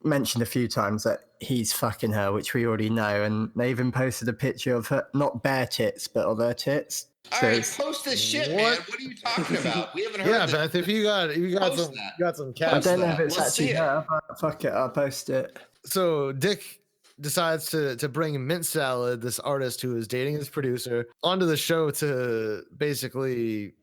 mentioned a few times that he's fucking her, which we already know. And they even posted a picture of her, not bare tits, but of her tits. All right, post this shit, man. What are you talking about? We haven't heard. Yeah, this. Beth, if you got some cash. I don't know if it's Let's actually see it. her, but fuck it, I'll post it. So Dick decides to bring Mint Salad, this artist who is dating his producer, onto the show to basically,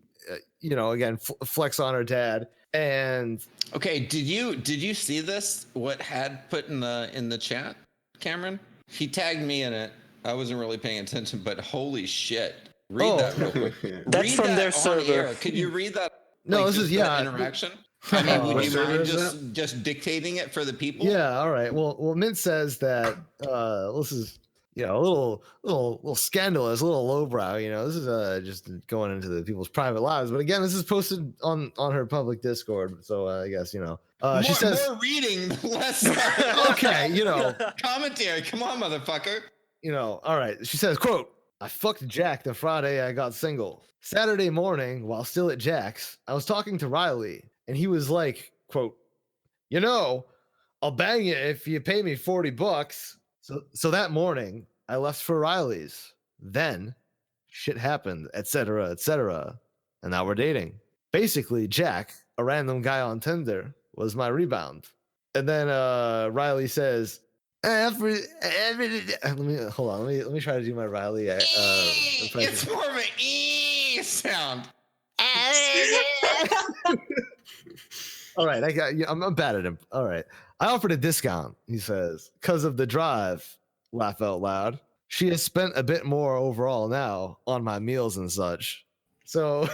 again flex on her dad. And okay, did you see this? What Had put in the chat, Cameron? He tagged me in it. I wasn't really paying attention, but holy shit. Read that real quick. That's read from that their on server. air. Could you read that? No, this just is that interaction. I mean, would you mind just dictating it for the people? Yeah, all right. Well, Mint says that this is a little scandalous, a little lowbrow. This is just going into the people's private lives. But again, this is posted on her public Discord, so I guess she says more reading, less okay, commentary. Come on, motherfucker. All right. She says, quote, "I fucked Jack the Friday I got single. Saturday morning, while still at Jack's, I was talking to Riely, and he was like, quote, I'll bang you if you pay me $40. So that morning, I left for Riley's. Then shit happened, etc., etc. And now we're dating. Basically, Jack, a random guy on Tinder, was my rebound." And then Riely says, Let me hold on. Let me try to do my Riely. It's more of an E sound. All right, I'm bad at him. All right, I offered a discount. He says, because of the drive. Laugh out loud. She has spent a bit more overall now on my meals and such. So,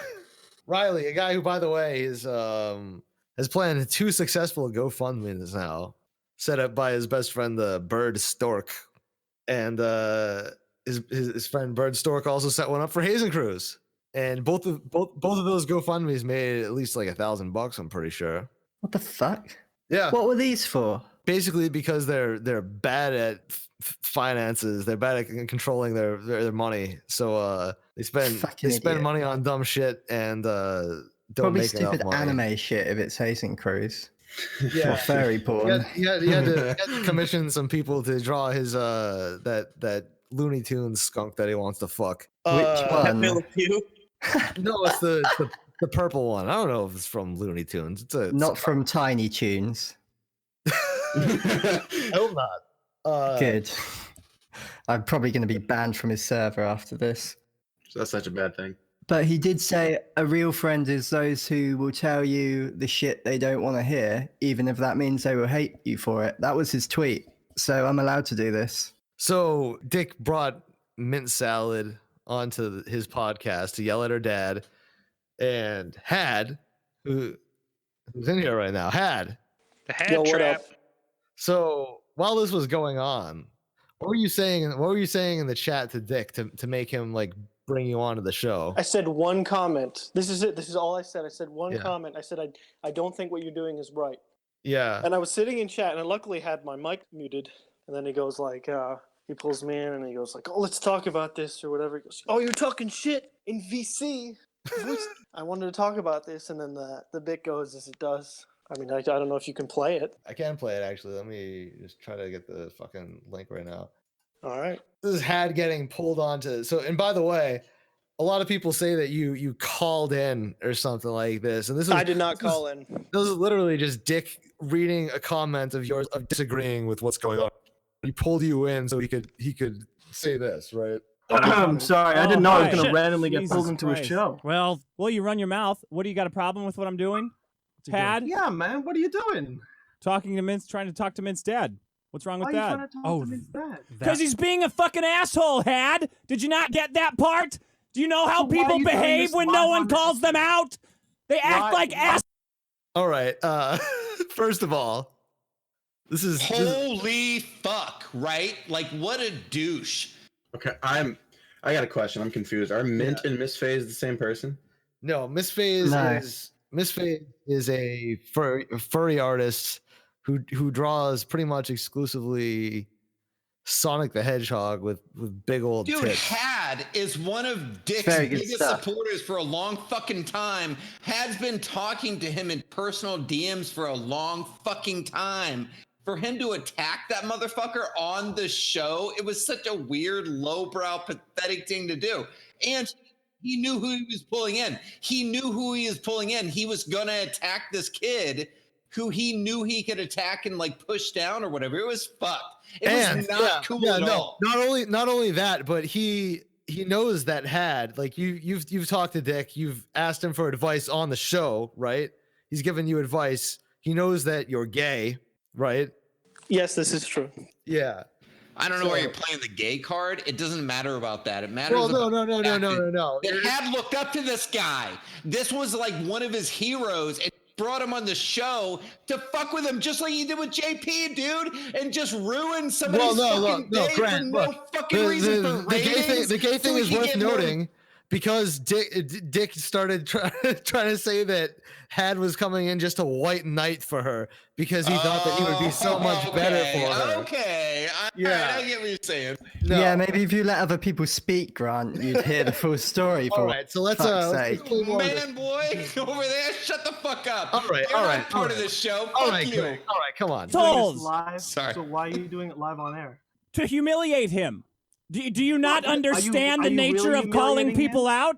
Riely, a guy who, by the way, is has planned 2 successful GoFundMes now, set up by his best friend, the Bird Stork, and his friend Bird Stork also set one up for Hazen Cruise. And both of those GoFundMes made at least like $1,000. I'm pretty sure. What the fuck? Yeah. What were these for? Basically, because they're bad at finances. They're bad at controlling their money. So they spend money on dumb shit and don't probably make enough stupid money. anime shit if it's Hazen Cruise. Yeah, or fairy porn. He had to commission some people to draw his that Looney Tunes skunk that he wants to fuck. Which one? No, it's the purple one. I don't know if it's from Looney Tunes. Not from Tiny Tunes. I hope not. Good. I'm probably going to be banned from his server after this. That's such a bad thing. But he did say a real friend is those who will tell you the shit they don't want to hear, even if that means they will hate you for it. That was his tweet. So I'm allowed to do this. So Dick brought mint salad onto his podcast to yell at her dad, and who's in here right now, the head trap. So while this was going on, what were you saying in the chat to Dick to make him like bring you onto the show? I said one comment. This is it. This is all I said. I said one comment. I said I don't think what you're doing is right. Yeah. And I was sitting in chat, and I luckily had my mic muted. And then he goes like, he pulls me in, and he goes like, "Oh, let's talk about this," or whatever. He goes, "Oh, you're talking shit in VC." I wanted to talk about this, and then the bit goes as it does. I mean, I don't know if you can play it. I can play it, actually. Let me just try to get the fucking link right now. All right. This is Had getting pulled onto. So, and by the way, a lot of people say that you called in or something like this, and I did not call in. This is literally just Dick reading a comment of yours of disagreeing with what's going on. He pulled you in so he could say this, right? I'm sorry, I didn't know I was going to shit. randomly get Jesus pulled into a Christ. show. Well, you run your mouth. What do you got a problem with what I'm doing? Tad? Yeah, man, what are you doing? Trying to talk to Mint's dad. What's wrong with Why are you that? trying to talk to his dad? Because he's being a fucking asshole, Had. Did you not get that part? Do you know how So why are people you doing behave this when live no on one the- calls them out? They act like ass. All right. First of all, this is holy fuck, right? Like, what a douche. Okay, I got a question. I'm confused. Are Mint and Miss Faye the same person? No, Miss Faye is a furry artist who draws pretty much exclusively Sonic the Hedgehog with big old Dude, tits. Had is one of Dick's Very good biggest stuff. supporters for a long fucking time. Had's been talking to him in personal DMs for a long fucking time. For him to attack that motherfucker on the show, it was such a weird, lowbrow, pathetic thing to do. And he knew who he was pulling in. He knew who he was pulling in. He was gonna attack this kid who he knew he could attack and like push down or whatever. It was fucked. It was not cool at all. Not only that, but he knows that Had, like you've talked to Dick, you've asked him for advice on the show, right? He's given you advice. He knows that you're gay, right? Yes, this is true. Yeah. I don't know why you're playing the gay card. It doesn't matter about that. It matters. Well, about no. That Had looked up to this guy. This was like one of his heroes, and brought him on the show to fuck with him, just like he did with JP, dude, and just ruin somebody's fucking day for no fucking reason. The gay thing is worth noting because Dick started trying to say that Had was coming in just a white knight for her because he thought that he would be so much better for her. Okay, Yeah. I get what you're saying. Yeah, maybe if you let other people speak, Grant, you'd hear the full story. All right, so let's sake. Man, boy, over there, shut the fuck up. All right, You're all not right, part all of right. this show. All Fuck right, you. cool. All right, come on. Souls. Live. Sorry. So why are you doing it live on air? To humiliate him. Do you not Are you- understand are the you nature really of calling humiliating people him? out?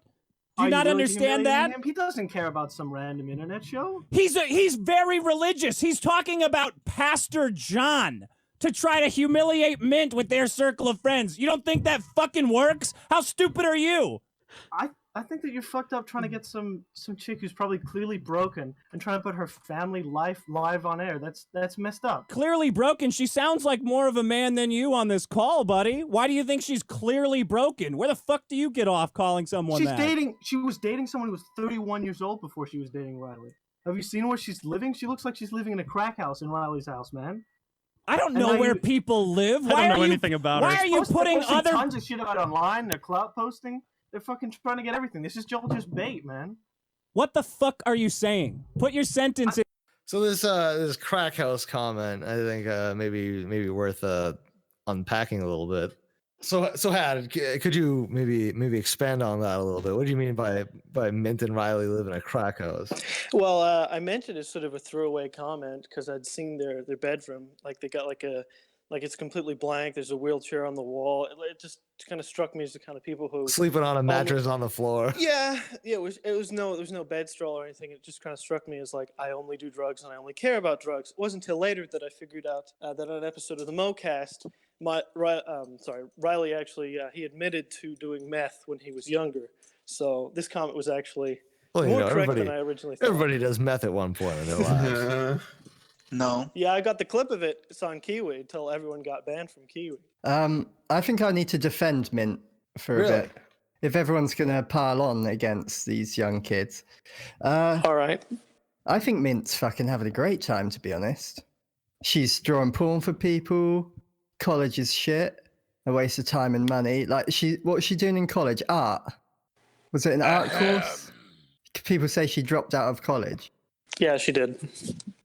Do you Are not really understand that? humiliating him? He doesn't care about some random internet show. He's very religious. He's talking about Pastor John to try to humiliate Mint with their circle of friends. You don't think that fucking works? How stupid are you? I think that you're fucked up trying to get some chick who's probably clearly broken and trying to put her family life live on air. That's messed up. Clearly broken? She sounds like more of a man than you on this call, buddy. Why do you think she's clearly broken? Where the fuck do you get off calling someone that? She was dating someone who was 31 years old before she was dating Riely. Have you seen where she's living? She looks like she's living in a crack house in Riley's house, man. I don't know where people live. I don't know anything about her. Why are you putting other tons of shit out online? They're clout posting. They're fucking trying to get everything. This is all just bait, man. What the fuck are you saying? Put your sentence in. So this crack house comment, I think maybe worth unpacking a little bit. So Had, could you maybe expand on that a little bit? What do you mean by Mint and Riely live in a crack house? Well, I mentioned it's sort of a throwaway comment because I'd seen their bedroom. Like they got like it's completely blank. There's a wheelchair on the wall. It just kind of struck me as the kind of people who sleeping on a mattress on the floor. Yeah. There was no bed straw or anything. It just kind of struck me as like I only do drugs and I only care about drugs. It wasn't until later that I figured out that on an episode of the MoCast, Riely actually he admitted to doing meth when he was younger. So this comment was actually more correct than I originally thought. Everybody does meth at one point in their lives. No. Yeah, I got the clip of it. It's on Kiwi until everyone got banned from Kiwi. I think I need to defend Mint for a bit. If everyone's going to pile on against these young kids. All right. I think Mint's fucking having a great time, to be honest. She's drawing porn for people. College is shit. A waste of time and money. Like, what was she doing in college? Art. Was it an art course? People say she dropped out of college. Yeah, she did.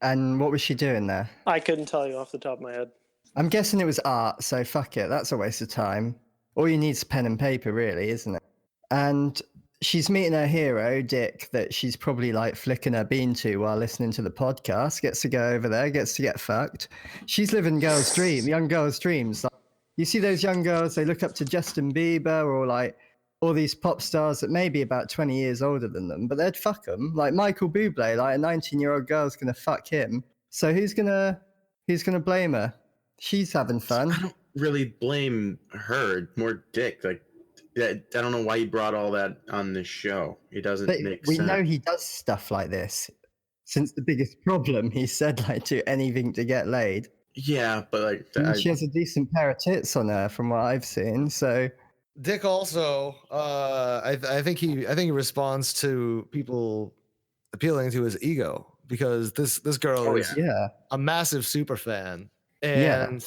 And what was she doing there? I couldn't tell you off the top of my head. I'm guessing it was art, so fuck it. That's a waste of time. All you need is pen and paper, really, isn't it? And she's meeting her hero, Dick, that she's probably like flicking her bean to while listening to the podcast. Gets to go over there, gets to get fucked. She's living young girls' dreams. Like, you see those young girls, they look up to Justin Bieber or like all these pop stars that may be about 20 years older than them, but they'd fuck them. Like Michael Bublé, like a 19-year-old girl's gonna fuck him. So who's gonna blame her? She's having fun. I don't really blame her. More Dick. Like, I don't know why he brought all that on this show. It doesn't make sense. We know he does stuff like this. Since the biggest problem, he said like do anything to get laid. Yeah, but like she has a decent pair of tits on her from what I've seen. So Dick also, I think he responds to people appealing to his ego because this girl is a massive super fan, and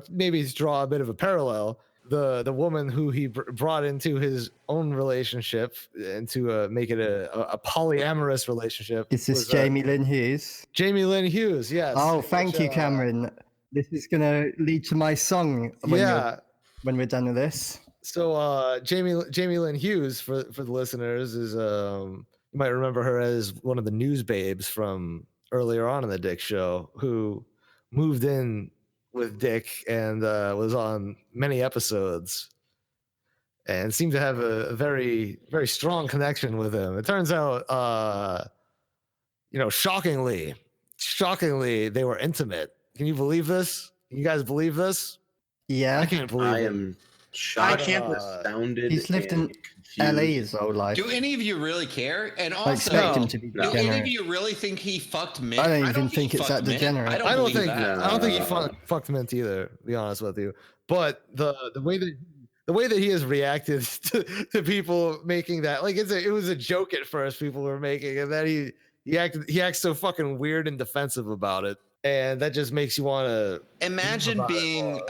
maybe draw a bit of a parallel. The woman who he brought into his own relationship and to make it a polyamorous relationship. Is this Jamie Lynn Hughes? Jamie Lynn Hughes, yes. Oh, thank you, Cameron. This is gonna lead to my song. When we're done with this. So Jamie Lynn Hughes, for the listeners, is you might remember her as one of the news babes from earlier on in the Dick Show, who moved in with Dick and was on many episodes and seemed to have a very, very strong connection with him. It turns out, shockingly, they were intimate. Can you believe this? You guys believe this? Yeah. I can't believe it. I am shocked. Astounded. He's lived in LA his whole life. Do any of you really care? And also, I expect him to be do any of degenerate. you really think he fucked Mint? I don't even think it's that degenerate. I don't think he fucked Mint either, to be honest with you. But the way that he has reacted to people making that, like it was a joke at first people were making, and then he acts so fucking weird and defensive about it. And that just makes you want to imagine being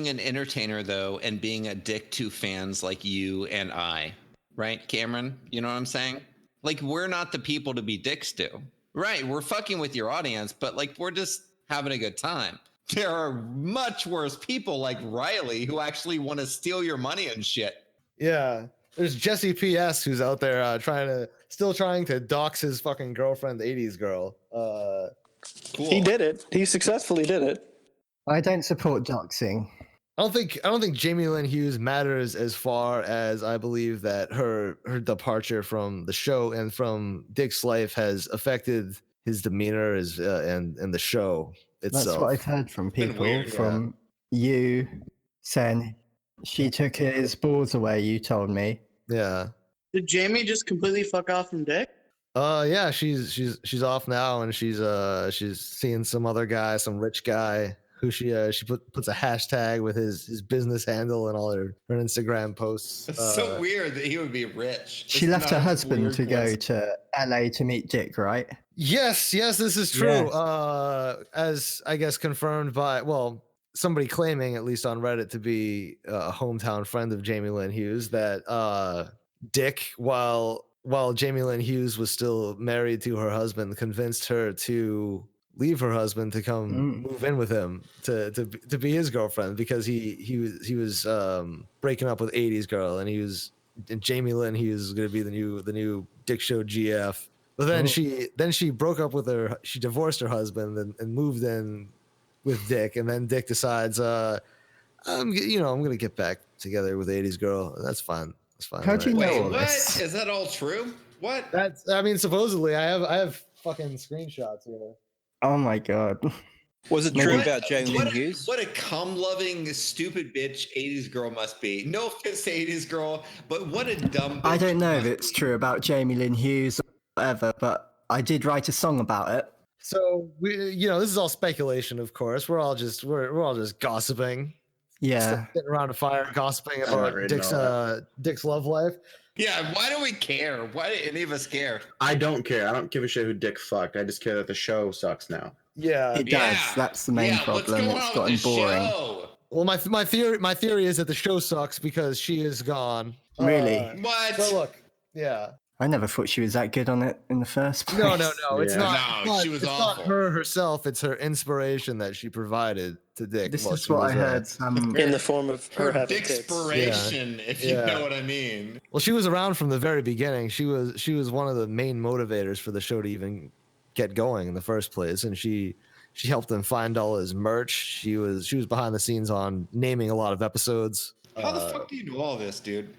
an entertainer, though, and being a dick to fans like you and I, right, Cameron? You know what I'm saying? Like, we're not the people to be dicks to, right? We're fucking with your audience, but like, we're just having a good time. There are much worse people like Riely who actually want to steal your money and shit. Yeah, there's Jesse P.S. who's out there still trying to dox his fucking girlfriend, 80s girl. Cool. He did it. He successfully did it. I don't support doxing. I don't think Jamie Lynn Hughes matters as far as I believe that her departure from the show and from Dick's life has affected his demeanor and the show itself. That's what I've heard from people, weird, from you saying she took his balls away, you told me. Yeah. Did Jamie just completely fuck off from Dick? Yeah, she's off now, and she's seeing some other guy, some rich guy who she puts a hashtag with his business handle and all her Instagram posts. It's so weird that he would be rich. She left her husband to go to LA to meet Dick, right? Yes, this is true. As I guess confirmed by somebody claiming, at least on Reddit, to be a hometown friend of Jamie Lynn Hughes, that Dick, while Jamie Lynn Hughes was still married to her husband, convinced her to leave her husband to come move in with him to be his girlfriend, because he was breaking up with 80s girl, and Jamie Lynn Hughes was going to be the new Dick Show GF. But then she broke up with her. She divorced her husband and moved in with Dick, and then Dick decides, I'm gonna get back together with 80s girl. That's fine. That's fine. How do you know all What? this? Is that all true? What? Supposedly, I have fucking screenshots here. Oh my god. Was it true about Jamie Lynn Hughes? What a cum-loving, stupid bitch 80s girl must be. No offense to 80s girl, but what a dumb bitch. I don't know if it's true about Jamie Lynn Hughes or whatever, but I did write a song about it. So this is all speculation, of course. We're all just gossiping. Yeah. Sitting around a fire gossiping about Dick's love life. Yeah, why do we care? Why do any of us care? I don't care. I don't give a shit who Dick fucked. I just care that the show sucks now. Yeah, it does. That's the main problem. It's gotten boring. Well, my theory is that the show sucks because she is gone. Really? What? So look, yeah. I never thought she was that good on it in the first place. No. It's not. She was it's awful. Not her herself. It's her inspiration that she provided to Dick. This is what I heard. In the form of her having tits. Dickspiration, if you know what I mean. Well, she was around from the very beginning. She was one of the main motivators for the show to even get going in the first place, and she helped him find all his merch. She was behind the scenes on naming a lot of episodes. How the fuck do you know all this, dude?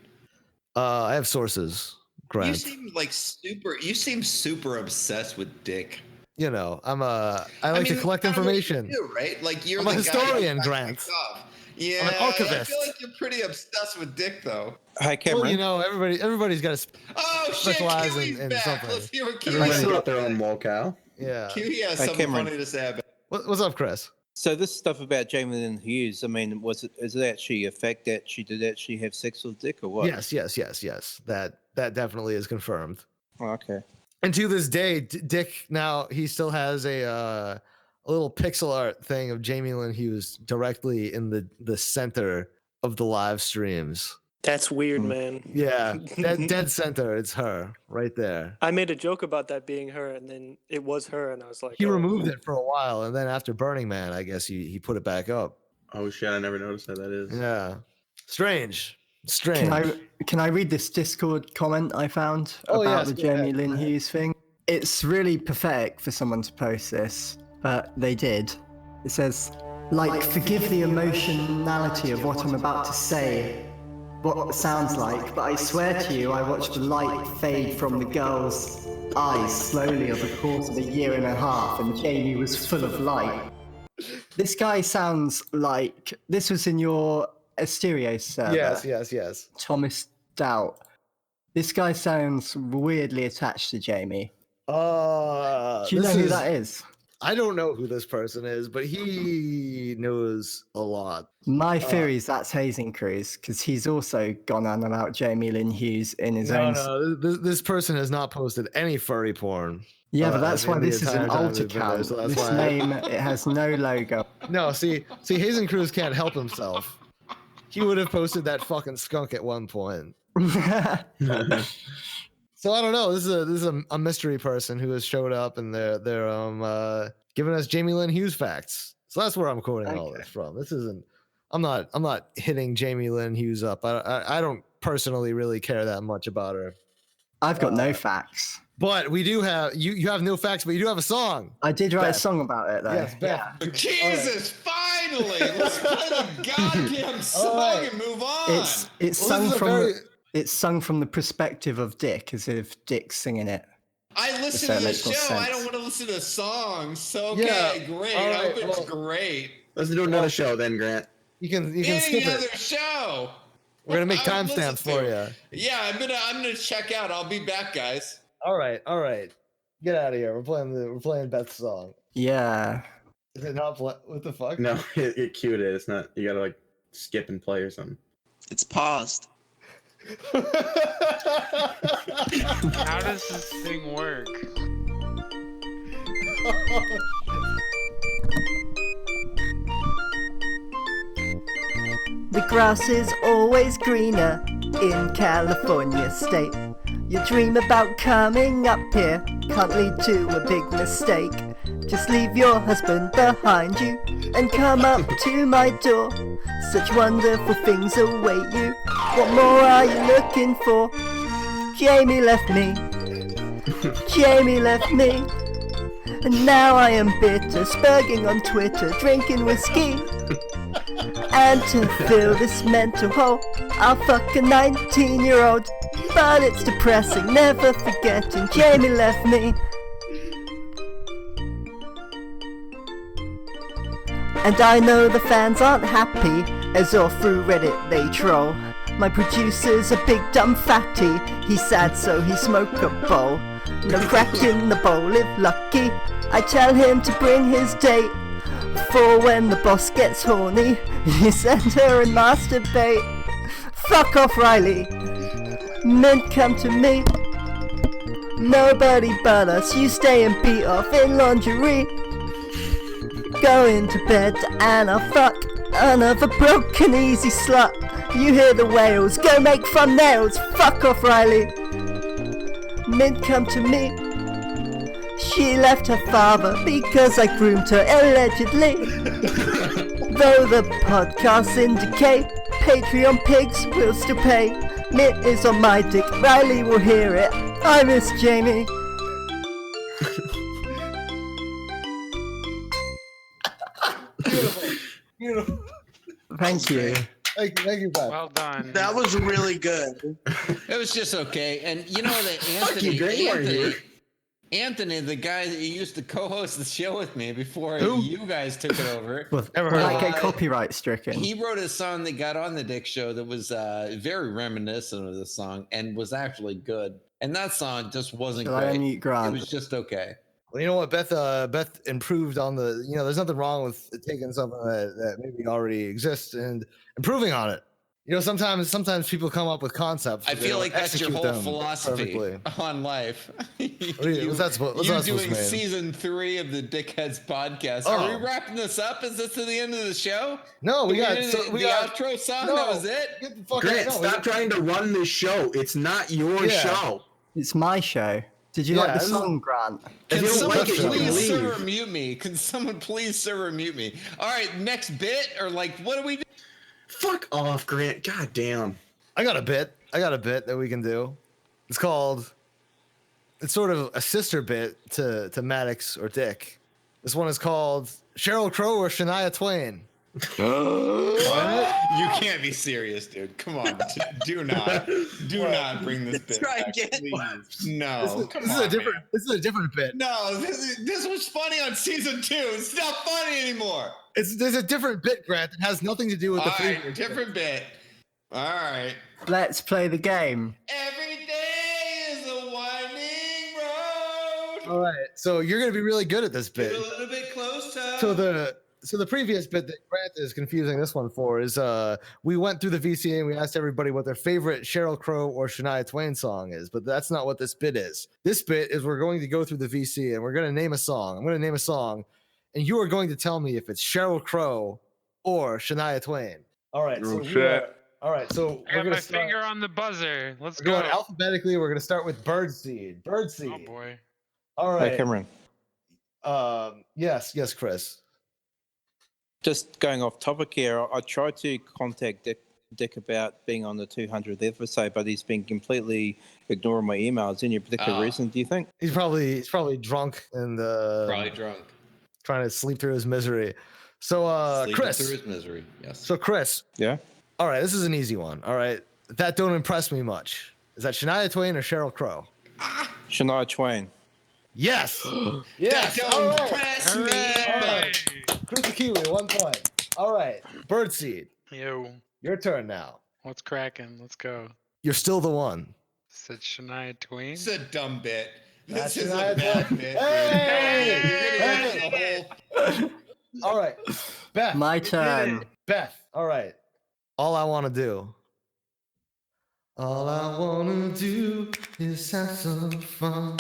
I have sources. Grant. You seem super obsessed with Dick. I like to collect information. You do, right? Like I'm a historian, Grant. Yeah, I'm an archivist. I feel like you're pretty obsessed with Dick, though. Hi, Cameron. Well, everybody's got to specialize in something. Let's hear what Kiwi Everybody's got their own lolcow. Yeah. Kiwi has something funny to say about it. What's up, Chris? So this stuff about Jamie Lynn Hughes, I mean, is it actually a fact that she did actually have sex with Dick or what? Yes. That definitely is confirmed. Oh, okay. And to this day, Dick now he still has a little pixel art thing of Jamie Lynn Hughes directly in the center of the live streams. That's weird, man. Yeah, dead center. It's her right there. I made a joke about that being her, and then it was her, and I was like, he removed it for a while, and then after Burning Man, I guess he put it back up. Oh shit! I never noticed how that is. Yeah, strange. Can I read this Discord comment I found about the Jamie Lynn Hughes thing? It's really pathetic for someone to post this, but they did. It says, forgive the emotionality of what I'm about to say, what it sounds like, but I swear to you, I watched the light fade from the girl's eyes slowly over the course of a year and a half, and Jamie was full of light. This guy sounds like this was in your Asterio server. Yes. Tomas Doubt. This guy sounds weirdly attached to Jamie. Do you know who that is? I don't know who this person is, but he knows a lot. My theory is that's Hazing Cruz, because he's also gone on about Jamie Lynn Hughes in his own. No, this person has not posted any furry porn. Yeah, but that's why this is an alt account. So this name, it has no logo. No, see, Hazing Cruz can't help himself. He would have posted that fucking skunk at one point. So I don't know. This is a mystery person who has showed up, and they're giving us Jamie Lynn Hughes facts. So that's where I'm quoting all this from. This isn't. I'm not hitting Jamie Lynn Hughes up. I don't personally really care that much about her. I've got no facts. But we do have you have no facts, but you do have a song. I did write a song about it though. Yes, Beth. Yeah. Jesus, finally! Let's play the goddamn song and move on. It's sung from the perspective of Dick, as if Dick's singing it. I listen to the show. I don't want to listen to songs. So okay, great. All I right, hope it's great. Let's do another show then, Grant. You can Any skip other it. show. We're gonna make I would timestamps listen for to you. it. Yeah, I'm gonna check out. I'll be back, guys. All right. Get out of here. We're playing Beth's song. Yeah. Is it not? What the fuck? No, it queued it. It's not. You gotta like skip and play or something. It's paused. How does this thing work? The grass is always greener in California state. You dream about coming up here can't lead to a big mistake. Just leave your husband behind you and come up to my door. Such wonderful things await you. What more are you looking for? Jamie left me. Jamie left me. And now I am bitter, spurging on Twitter, drinking whiskey. And to fill this mental hole, I'll fuck a 19-year-old. But it's depressing, never forgetting Jamie left me. And I know the fans aren't happy, as all through Reddit they troll. My producer's a big dumb fatty, he's sad so he smoke a bowl. No crack in the bowl if lucky, I tell him to bring his date. For when the boss gets horny, you send her and masturbate. Fuck off, Riely. Mint come to me. Nobody but us, you stay and beat off in lingerie. Go into bed and I'll fuck another broken easy slut. You hear the wails, go make thumbnails. Fuck off, Riely. Mint come to me. She left her father because I groomed her allegedly. Though the podcasts indicate Patreon pigs will still pay. Mint is on my dick, Riely will hear it. I miss Jamie. Beautiful. Thank you. Thank you, Beth. Well done. That was really good. It was just okay. And you know that Anthony, the guy that used to co-host the show with me before you guys took it over. Well, never heard of get copyright stricken. He wrote a song that got on the Dick Show that was very reminiscent of this song and was actually good. And that song just wasn't Shall great. I unmute Grant? It was just okay. Well, you know what, Beth improved on the. There's nothing wrong with taking something that maybe already exists and improving on it. Sometimes people come up with concepts. I feel like that's your whole philosophy on life. What's that supposed doing to mean? season 3 of the Dickheads podcast. Oh. Are we wrapping this up? Is this to the end of the show? No, we got the outro song. No, that was it. Get the fuck Grant, out. stop trying to run this show. It's not your show. It's my show. Did you like the song, Grant? Can someone like it, you can please leave. server mute me? Can someone please server mute me? All right, next bit or what do we do? Fuck off, Grant. God damn. I got a bit that we can do. It's sort of a sister bit to Maddox or Dick. This one is called Sheryl Crow or Shania Twain. You can't be serious, dude. Come on. Do not bring this bit Try back, again. please. No. This is a different bit. No, this was funny on season 2. It's not funny anymore. There's a different bit, Grant, that has nothing to do with the All previous right, different bit. All right. Let's play the game. Every day is a winding road. All right, so you're gonna be really good at this bit. Get a little bit closer. So the previous bit that Grant is confusing this one for is we went through the VCA and we asked everybody what their favorite Sheryl Crow or Shania Twain song is, but that's not what this bit is. This bit is we're going to go through the VCA and we're going to name a song. I'm going to name a song, and you are going to tell me if it's Sheryl Crow or Shania Twain. All right. So I got my finger on the buzzer. Let's go. go. Alphabetically, we're going to start with Berdseed. Oh boy. All right. Hey, Cameron. Yes, Chris. Just going off topic here, I tried to contact Dick about being on the 200th episode, but he's been completely ignoring my emails. Any particular reason, do you think? He's probably drunk and trying to sleep through his misery. So Chris, through his misery. Yes. So Chris. Yeah. All right, this is an easy one. All right, that don't impress me much. Is that Shania Twain or Sheryl Crow? Shania Twain. Yes. Yes. That All don't right. press me. All right. Chris the Kiwi, 1 point. All right. Berdseed. Yo, Your turn now. what's cracking? Let's go. You're still the one. Said Shania Twain. It's a dumb bit. That's This is a Shania bad Twain. bit. Hey! All right. Beth. My turn. Beth. All right. All I want to do. All I want to do is have some fun.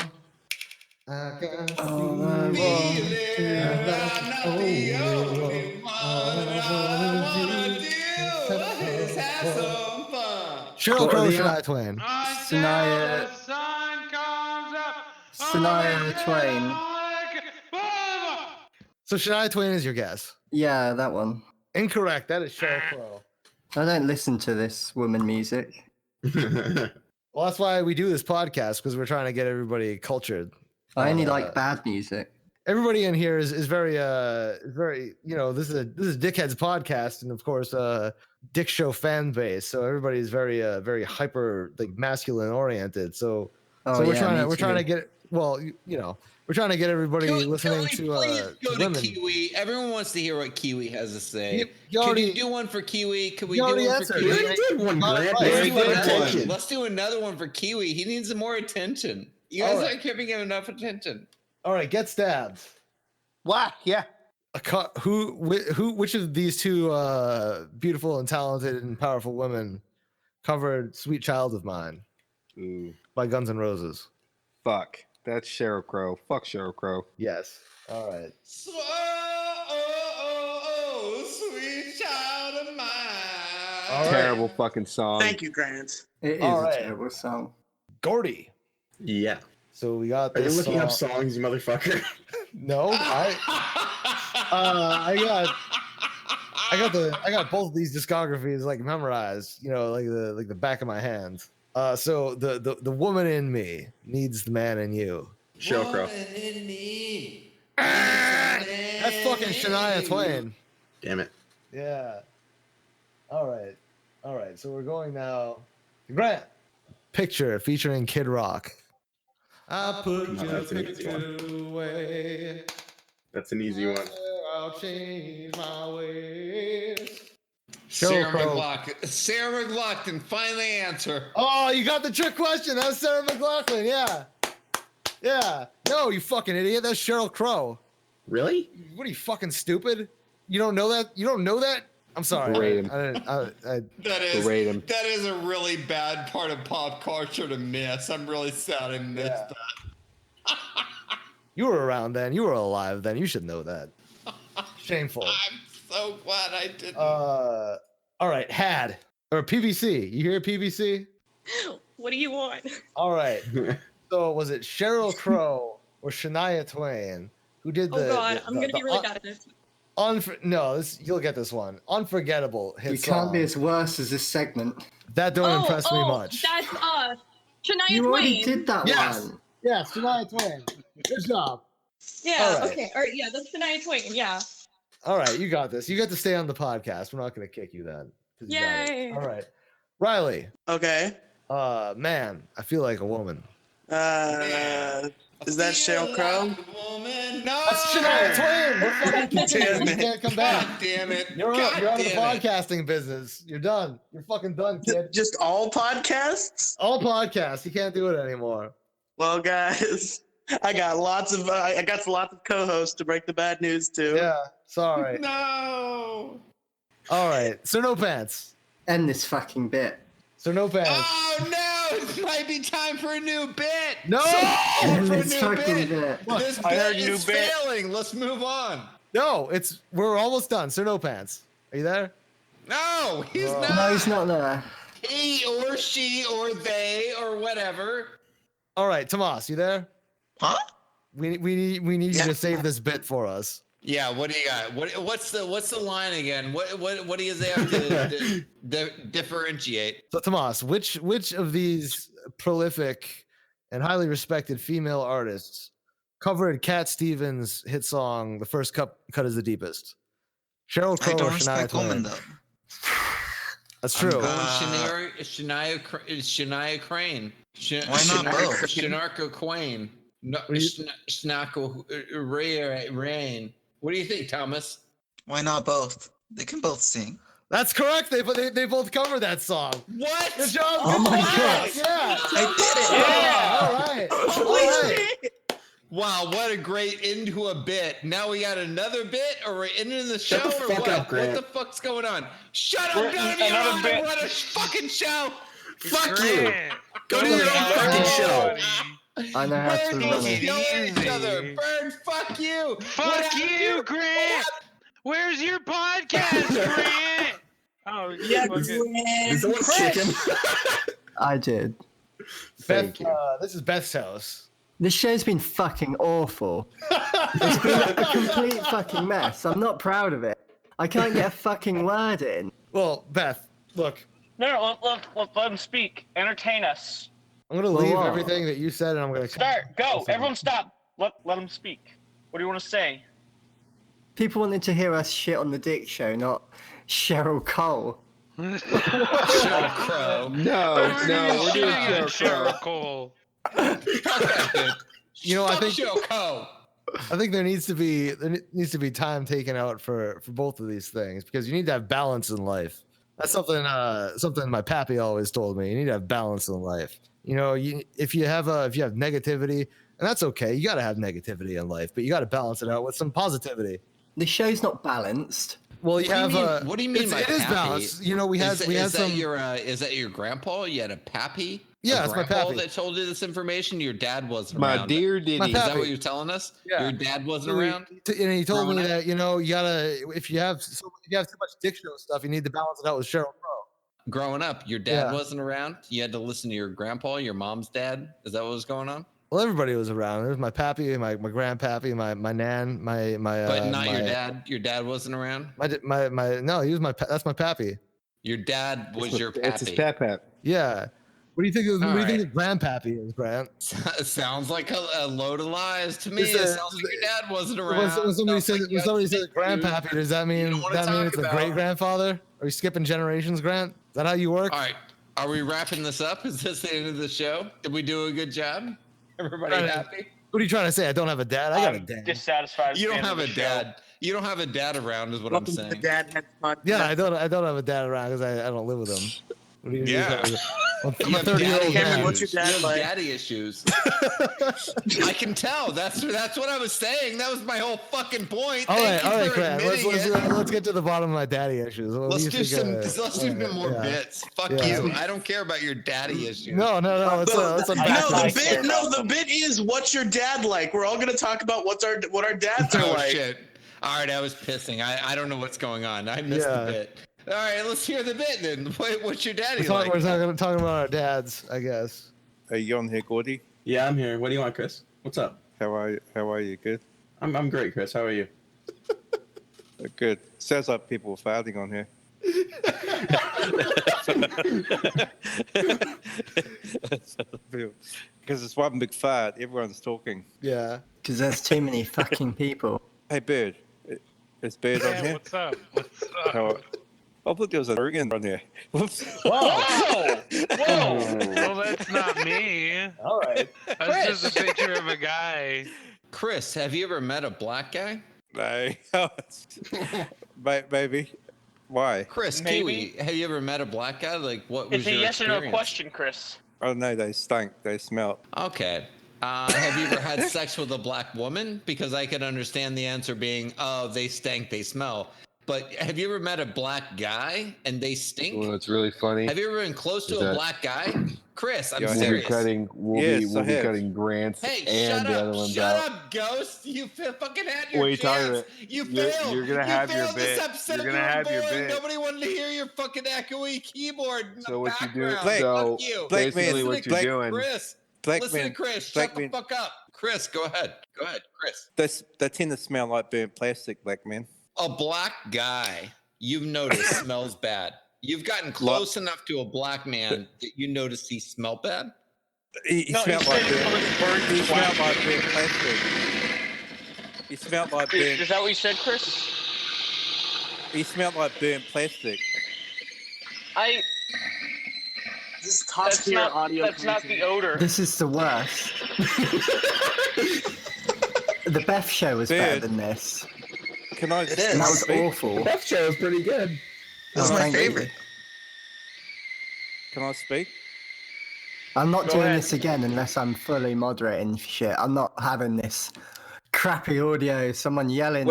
I got all I want to do. Sheryl Crow, Shania Twain. Shania Twain. So Shania Twain is your guess. Yeah, that one. Incorrect. That is Sheryl Crow. I don't listen to this woman music. Well, that's why we do this podcast, because we're trying to get everybody cultured. I only like bad music. Everybody in here is very this is Dickheads podcast, and of course Dick Show fan base. So everybody's very hyper, like, masculine oriented. So we're trying to get we're trying to get everybody listening to Go women. to Kiwi. Everyone wants to hear what Kiwi has to say. You Can already- you do one for Kiwi? Can we you do already one for answered. Kiwi? You already did one, Grant. Let's do another Attention. one. Let's do another one for Kiwi. He needs some more attention. You guys All right. aren't giving him enough attention. All right, get stabbed. What? Yeah. Which of these two beautiful and talented and powerful women covered "Sweet Child of Mine" by Guns N' Roses? Fuck. That's Sheryl Crow. Fuck Sheryl Crow. Yes. All right. Sweet child of mine. All right. Terrible fucking song. Thank you, Grant. It is All a right. terrible song. Gordy. Yeah. So we got Are you this. looking up songs, you motherfucker? No, I got both of these discographies like memorized, like the back of my hand. So the woman in me needs the man in you. Sheryl Crow. That's fucking Shania Twain. Damn it. Yeah. All right. So we're going now. Grant. Picture featuring Kid Rock. I put your picture away. That's an easy one. I'll change my ways. Sarah Crow. McLachlan, finally answer. Oh, you got the trick question. That was Sarah McLachlan. Yeah. Yeah. No, you fucking idiot. That's Sheryl Crow. Really? What are you, fucking stupid? You don't know that? You don't know that? I'm sorry. Berate him. That is a really bad part of pop culture to miss. I'm really sad I missed that. You were around then. You were alive then. You should know that. Shameful. I'm so glad I didn't. All right. Had or PVC. You hear PVC? What do you want? All right. So was it Sheryl Crow or Shania Twain who did the? Oh God, I'm gonna be really bad at this. You'll get this one. Unforgettable hit You song. can't be as worse as this segment. That don't impress me much. That's Shania You Twain. already did that one. Yes, Shania Twain. Good job. Yeah. All right. Okay. All right. Yeah, that's Shania Twain. Yeah. All right, you got this. You get to stay on the podcast. We're not going to kick you then. 'Cause you got it. Yay. All right. Riley. Okay. Man, I feel like a woman. Is that Sheryl Crow? No. That's Shania Twain. We're fucking kicking you. You Damn it. can't come back. God damn it. You're God out. You're out of the damn it. podcasting business. You're done. You're fucking done, kid. Just all podcasts? All podcasts. You can't do it anymore. Well, guys, I got lots of co-hosts to break the bad news to. Yeah. Sorry. No. All right. So no pants. End this fucking bit. So no pants. Oh no! It might be time for a new bit. No! End For a this new fucking bit. bit. This I heard bit new is bit. failing. Let's move on. No, we're almost done. So no pants. Are you there? No, he's Oh. not. No, he's not there. He or she or they or whatever. All right, Tomas, you there? Huh? We need you to save this bit for us. Yeah, what do you got? What's the line again? What do you have to differentiate? So Tomas, which of these prolific and highly respected female artists covered Cat Stevens' hit song "The First Cut Is the Deepest"? Sheryl Crow I don't or Shania respect women, Twain? though. That's true. Shania Crane. Why not both? Shinarko Quain. No, Snackle Rain. What do you think, Thomas? Why not both? They can both sing. That's correct. They both covered that song. What? Good job. Oh my God. Yeah. I did it. Yeah. All right. Wow, what a great into a bit. Now we got another bit, or we're ending the show, Shut the or fuck what? up, Grant. What the fuck's going on? Shut up, none of you Another know bit. run a fucking show. Fuck you. Grant. Go to your own fucking show. I know how to Bird, run let's it. yell at each other. Bird, fuck you. Fuck you, Grant. Where's your podcast, Grant? Oh, Yeah, Is the one chicken? I did. Beth, this is Beth's house. This show's been fucking awful. It's been a complete fucking mess. I'm not proud of it. I can't get a fucking word in. Well, Beth, look, No, let him speak. Entertain us. I'm gonna leave everything that you said, and I'm gonna Start. Go. Everyone stop. Let him speak. What do you want to say? People wanted to hear us shit on the Dick Show, not Cheryl Cole. Cheryl Crow. No, we're doing Cheryl Cole. You know, I think Cheryl Crow. I think there needs to be time taken out for both of these things, because you need to have balance in life. That's something my pappy always told me. You need to have balance in life. You know, if you have negativity, and that's okay. You got to have negativity in life, but you got to balance it out with some positivity. The show's not balanced. Well, What do you mean by it is pappy? balanced. You know, we had Is some. that your grandpa? You had a pappy? Yeah, a it's my grandpa pappy. that told you this information. Your dad wasn't My around. dear Diddy. My Is that pappy. what you're telling us? Yeah. Your dad wasn't around. And he told me growing up? that, you know, you gotta, if you have too much Dick Show stuff, you need to balance it out with Cheryl Crow. Growing up, your dad Yeah. wasn't around. You had to listen to your grandpa, your mom's dad. Is that what was going on? Well, everybody was around. There was my pappy, my grandpappy, my nan, my. But not your dad. Your dad wasn't around. My no, he was that's my pappy. Your dad was your It's his pappy. pap. Yeah. What do you think? What do you All think right. the grandpappy is, Grant? Sounds like a load of lies to me. Is It it- sounds like your dad wasn't around. When somebody Sounds said like you had grandpappy, does that mean don't wanna it's talk the about. great grandfather? Are you skipping generations, Grant? Is that how you work? All right. Are we wrapping this up? Is this the end of the show? Did we do a good job? Everybody Right. happy? What are you trying to say? I don't have a dad. I got a I'm dad. dissatisfied. You with don't the have end a of the show. dad. You don't have a dad around, is what Welcome I'm to the saying. Dad Head Podcast. Yeah, I don't have a dad around because I don't live with him. What do you Yeah. I'm You a have 30-year-old daddy dad. What's your issues. dad You have like? daddy issues. I can tell. That's what I was saying. That was my whole fucking point. All right, Thank you for Grant. admitting it. Let's get to the bottom of my daddy issues. What Let's you do think, some more yeah. bits. Fuck Yeah. you. I don't care about your daddy issues. No. Let's The bit is what's your dad like? We're all gonna talk about what our dads are Oh like. shit. All right, I was pissing. I don't know what's going on. I missed the bit. All right, let's hear the bit then. What's your daddy like? We're talking about our dads, I guess. Are you on here, Gordy? Yeah, I'm here. What do you want, Chris? What's up? How are you? Good. I'm great, Chris. How are you? Good. Sounds like people were farting on here. Because it's one big fart. Everyone's talking. Yeah. Because there's too many fucking people. Hey, Bird. Is Bird on Yeah, here? what's up? What's up? How, I thought there was a Oregon on here. Whoops. Whoa! Well, that's not me. All right. That's just a picture of a guy. Chris, have you ever met a black guy? No. Maybe. Why? Chris, Maybe. Kiwi, have you ever met a black guy? Like, what was It's a your yes or no experience? question, Chris. Oh, no, they stink. They smell. Okay. Have you ever had sex with a black woman? Because I could understand the answer being, oh, they stink, they smell. But have you ever met a black guy and they stink? Well, it's really funny. Have you ever been close to Is a that- black guy? Chris, I'm Yeah, I have. serious. We'll Yes, I be have. cutting Grants Hey, and shut the other up! ones Shut out. up, Ghost! You fucking had your What are you talking chance. about? You You're- failed. you're gonna You have your failed this bit. episode. You're gonna You were have your boring. bit. Nobody wanted to hear your fucking echoey keyboard in So the what you do? background. So Fuck you. Blake basically, man, what Listen you're to doing. Chris. Black Listen man. to Chris. Black Shut the man. fuck up. Chris, go ahead. Go ahead, Chris. They tend to smell like burnt plastic, black man. A black guy you've noticed smells bad. You've gotten close enough to a black man that you notice he smelled bad. He No, smelled he like said he burnt. burnt He smelled plastic. like burnt plastic. He smelled like burnt. Is that what you said, Chris? He smelled like burnt plastic. This is top tier audio. That's not the odor. This is the worst. The Beth show was better than this. Can I? It That was is. awful. The Beth show was pretty good. That's Oh, my thank you. favorite. Can I speak? I'm not Go doing ahead. this again unless I'm fully moderating shit. I'm not having this crappy audio, someone yelling.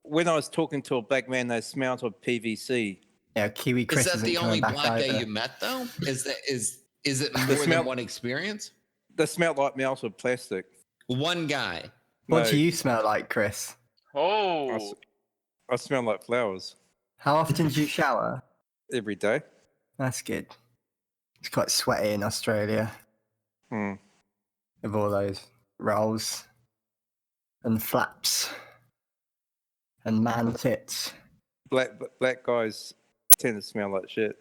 When I was talking to a black man, they smelled of PVC. Yeah, Kiwi Chris Is that isn't the coming only back black guy over. you met though? Is it more They smell- than one experience? They smelled like mouths of plastic. One guy. What No, do you smell like, Chris? Oh. I smell like flowers How often do you shower? every day. That's good. It's quite sweaty in Australia Hmm. with all those rolls and flaps and man tits. Black guys tend to smell like shit.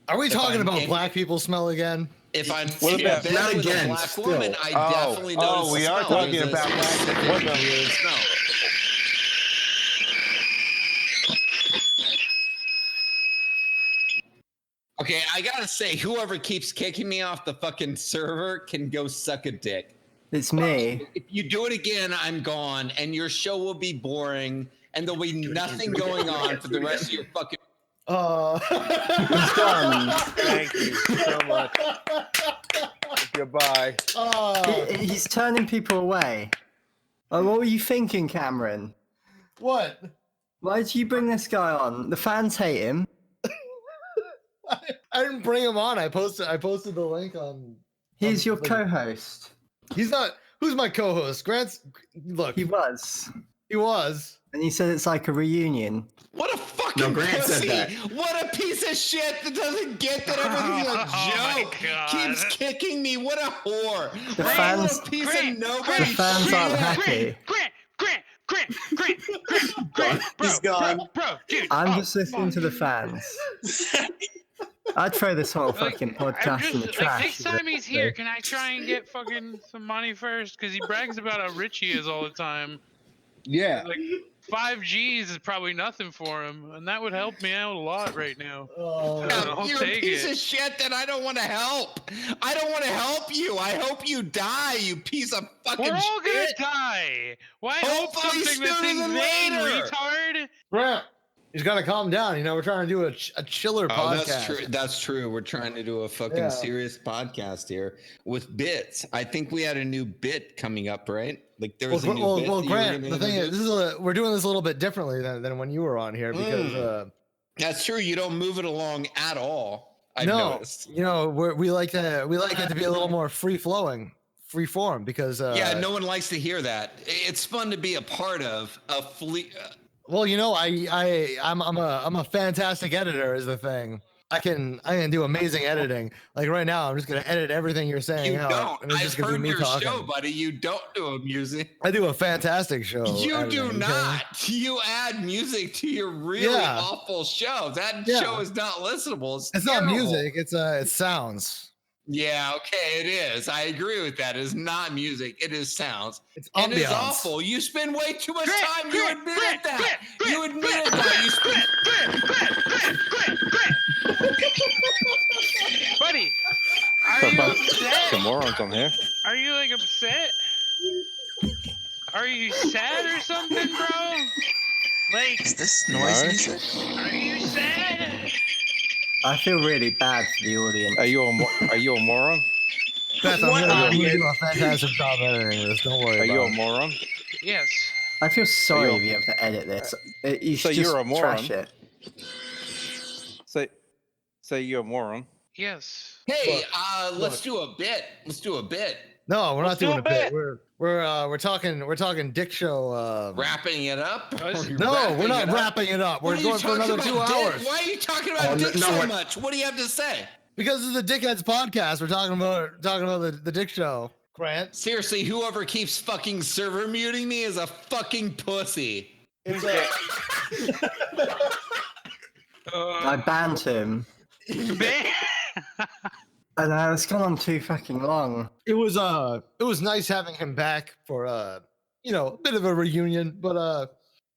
Are we If talking I'm about in- black people smell again? If I'm What about- Beth Not was again, a black still. woman, I definitely noticed Oh, we the are smell. talking There's a about black specific women. weird smell. Okay, I gotta say, whoever keeps kicking me off the fucking server can go suck a dick. It's me. If you do it again, I'm gone, and your show will be boring, and there'll be nothing going on for the rest of your fucking. He's done. Thank you so much. Goodbye. He's turning people away. Oh, what were you thinking, Cameron? What? Why did you bring this guy on? The fans hate him. I didn't bring him on. I posted the link on. He's your like- co-host. He's not. Who's my co-host? Grant's. Look, He was. he was. And you said it's like a reunion. What a fucking No, Grant said pussy! that. What a piece of shit that doesn't get that everything's a joke. God. Keeps kicking me. What a whore! The What fans- a piece Grant, of nobody. The fans shit. aren't happy. Grant, bro, He's gone. bro, dude. I'm just listening to the fans. I'd throw this whole fucking I'm podcast just in the trash. next time he's here, can I try and get fucking some money first? Because he brags about how rich he is all the time. Yeah. Like 5 G's is probably nothing for him, and that would help me out a lot right now. I'll You're a take piece it. of shit that I don't want to help. I don't want to help you. I hope you die, you piece of fucking We're all gonna shit. die. Why hope Hopefully something that's sooner than insane, later. retard? Grant, he's got to calm down. You know, we're trying to do a chiller Oh, podcast. that's true. That's true. We're trying to do a fucking Yeah. serious podcast here with bits. I think we had a new bit coming up, right? Like there was a new bit. Well, that you were Grant. gonna The thing is, introduce? we're doing this a little bit differently than when you were on here because. That's true. You don't move it along at all. I've no, noticed. you know, we like it to be a little more free flowing, free form because. Yeah, no one likes to hear that. It's fun to be a part of a Well, you know, I'm a fantastic editor is the thing. I can do amazing editing. Like right now, I'm just gonna edit everything you're saying You out. don't. and it's I've just gonna be heard me your talking. show, buddy. You don't do a music. I do a fantastic show. You editing, do okay? not. You add music to your really Yeah. awful show. That Yeah. show is not listenable. It's not terrible. music. It's sounds. Yeah, okay, it is. I agree with that. It's not music. It is sounds. It's and it's ambiance. awful. You spend way too much time. You admitted that. You admitted that. You spend. Buddy, are you upset? Some morons on here. Are you like upset? Are you sad or something, bro? Like, Is this noise No. music? are you sad? I feel really bad for the audience. Are you a moron? Beth, I'm gonna do a fantastic job editing this. Don't worry Are about you a it. moron? Yes. I feel sorry Are you- if you have to edit this. You So should you're just a moron? trash it. Say you're a moron. Yes. Hey, let's do a bit. Let's do a bit. No, we're Let's not doing do a a bit. bit. We're talking Dick Show. Wrapping it up. No, we're not wrapping it up. We're What are you going for talking another about 2 Dick? hours. Why are you talking about Dick no, so what- much? What do you have to say? Because it's the Dickheads podcast. We're talking about the Dick Show. Grant. Seriously, whoever keeps fucking server muting me is a fucking pussy. It's I banned him. And it's gone on too fucking long. it was nice having him back for a bit of a reunion, but a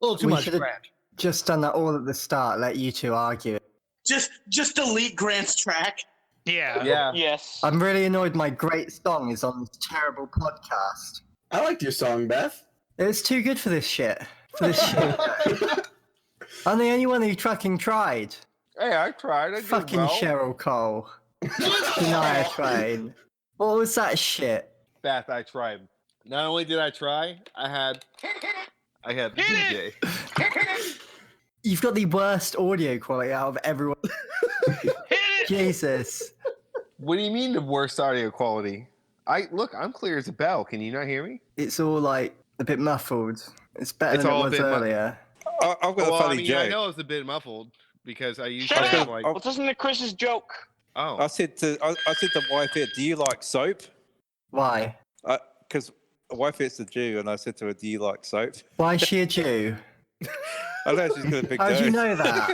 little too We much should've Grant. just done that all at the start. Let you two argue. Just delete Grant's track. Yeah. Yeah. Yes. I'm really annoyed my great song is on this terrible podcast. I liked your song, Beth. It was too good for this shit. For this shit. I'm the only one who fucking tried. Hey, I tried. I did Fucking well. Cheryl Cole. Deny Train. What was that shit? Beth, I tried. Not only did I try, I had DJ. You've got the worst audio quality out of everyone. Jesus. What do you mean the worst audio quality? I'm clear as a bell. Can you not hear me? It's all like a bit muffled. It's better It's than it all a was bit earlier. I've got a funny joke. I know it's a bit muffled because I usually Shut have up. like. Well, listen to Chris's joke. Oh. I said to wife, do you like soap? Why? Because wife is a Jew, and I said to her, do you like soap? Why is she a Jew? I know she's got a big How nose. do you know that?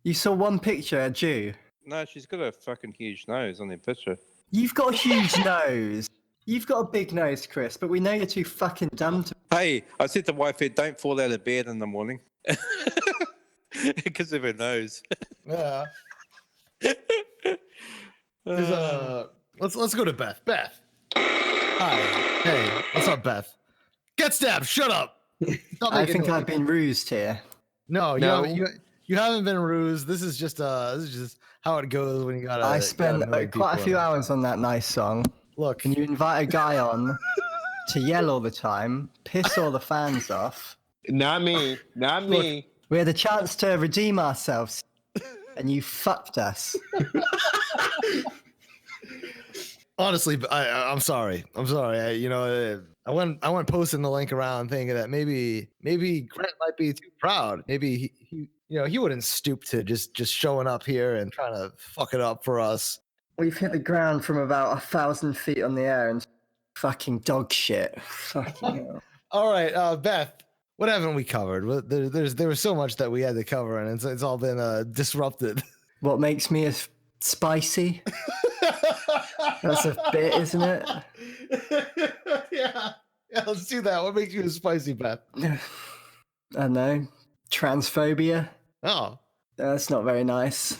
You saw one picture, a Jew. No, she's got a fucking huge nose on the picture. You've got a huge nose. You've got a big nose, Chris, but we know you're too fucking dumb to. Hey, I said to wife, don't fall out of bed in the morning. Because of her nose. Yeah. Let's go to Beth. Beth. Hi. Hey, what's up, Beth? Get stabbed. Shut up. I think I've been rused here. No, No. You haven't been rused. This is just how it goes when you gotta. I spent quite a few hours on that nice song. Look, and you invite a guy on to yell all the time, piss all the fans off. Not me. Not me. Look, we had a chance to redeem ourselves, and you fucked us. Honestly, I'm sorry. I'm sorry. I went posting the link around thinking that maybe Grant might be too proud. Maybe he wouldn't stoop to just showing up here and trying to fuck it up for us. We've hit the ground from about 1,000 feet on the air and fucking dog shit. Fucking hell. All right, Beth, what haven't we covered? There was so much that we had to cover, and it's all been disrupted. What makes me spicy? That's a bit, isn't it? Yeah, let's do that. What makes you a spicy, Beth? I don't know. Transphobia. Oh, that's not very nice.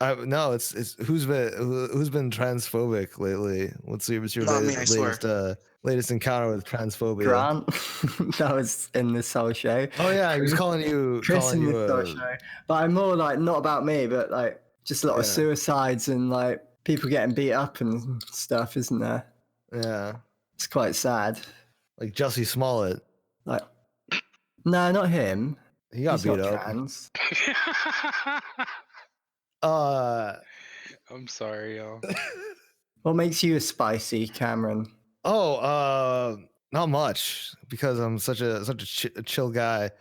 No, it's who's been transphobic lately? What's your latest encounter with transphobia? Grant, that was in this whole show. Oh yeah, he was calling you Chris in this whole show. But I'm more like not about me, but like just a lot of suicides and like people getting beat up and stuff, isn't there? Yeah, it's quite sad. Like Jussie Smollett. Like, no, not him. He got beat up. Trans. I'm sorry, y'all. What makes you a spicy, Cameron? Oh, not much, because I'm such a chill guy.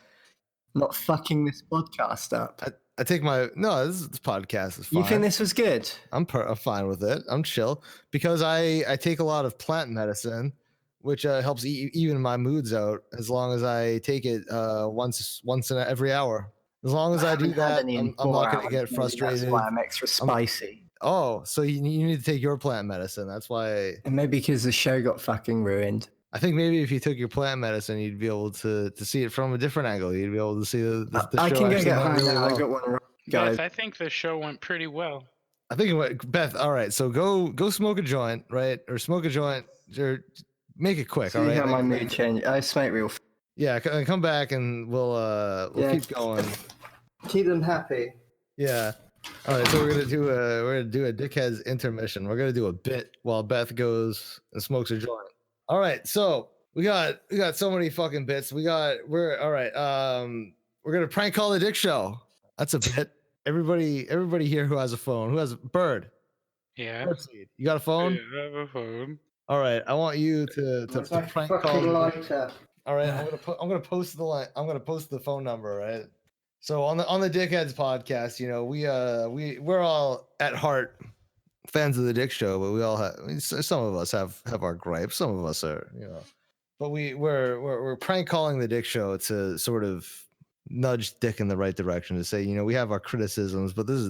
Not fucking this podcast up. I take this podcast is fine. You think this was good? I'm fine with it. I'm chill because I take a lot of plant medicine, which helps even my moods out. As long as I take it once in every hour. As long as I do that, I'm not going to get frustrated. That's why I'm extra spicy. So you need to take your plant medicine. That's why. And maybe because the show got fucking ruined. I think maybe if you took your plant medicine, you'd be able to see it from a different angle. You'd be able to see the show. I can go get home really now. well. I got one, guys. Beth, I think the show went pretty well. I think it went, Beth. All right, so go smoke a joint, right? Or smoke a joint, or make it quick. All right. How my mood change. I smoke real. Yeah, come back and we'll keep going. Keep them happy. Yeah. All right, so we're gonna do a Dickheads intermission. We're gonna do a bit while Beth goes and smokes a joint. All right, so we got so many fucking bits. We're all right. We're gonna prank call the Dick Show. That's a bit. Everybody here who has a phone, who has a Bird. Yeah. Berdseed, you got a phone? Yeah, I have a phone. All right, I want you to prank call. Lighter. All right, I'm gonna post the line. I'm gonna post the phone number, right? So on the Dickheads podcast, we're all at heart fans of the Dick Show, but we all have some of us have our gripes. Some of us are, but we're prank calling the Dick Show to sort of nudge Dick in the right direction to say, we have our criticisms, but this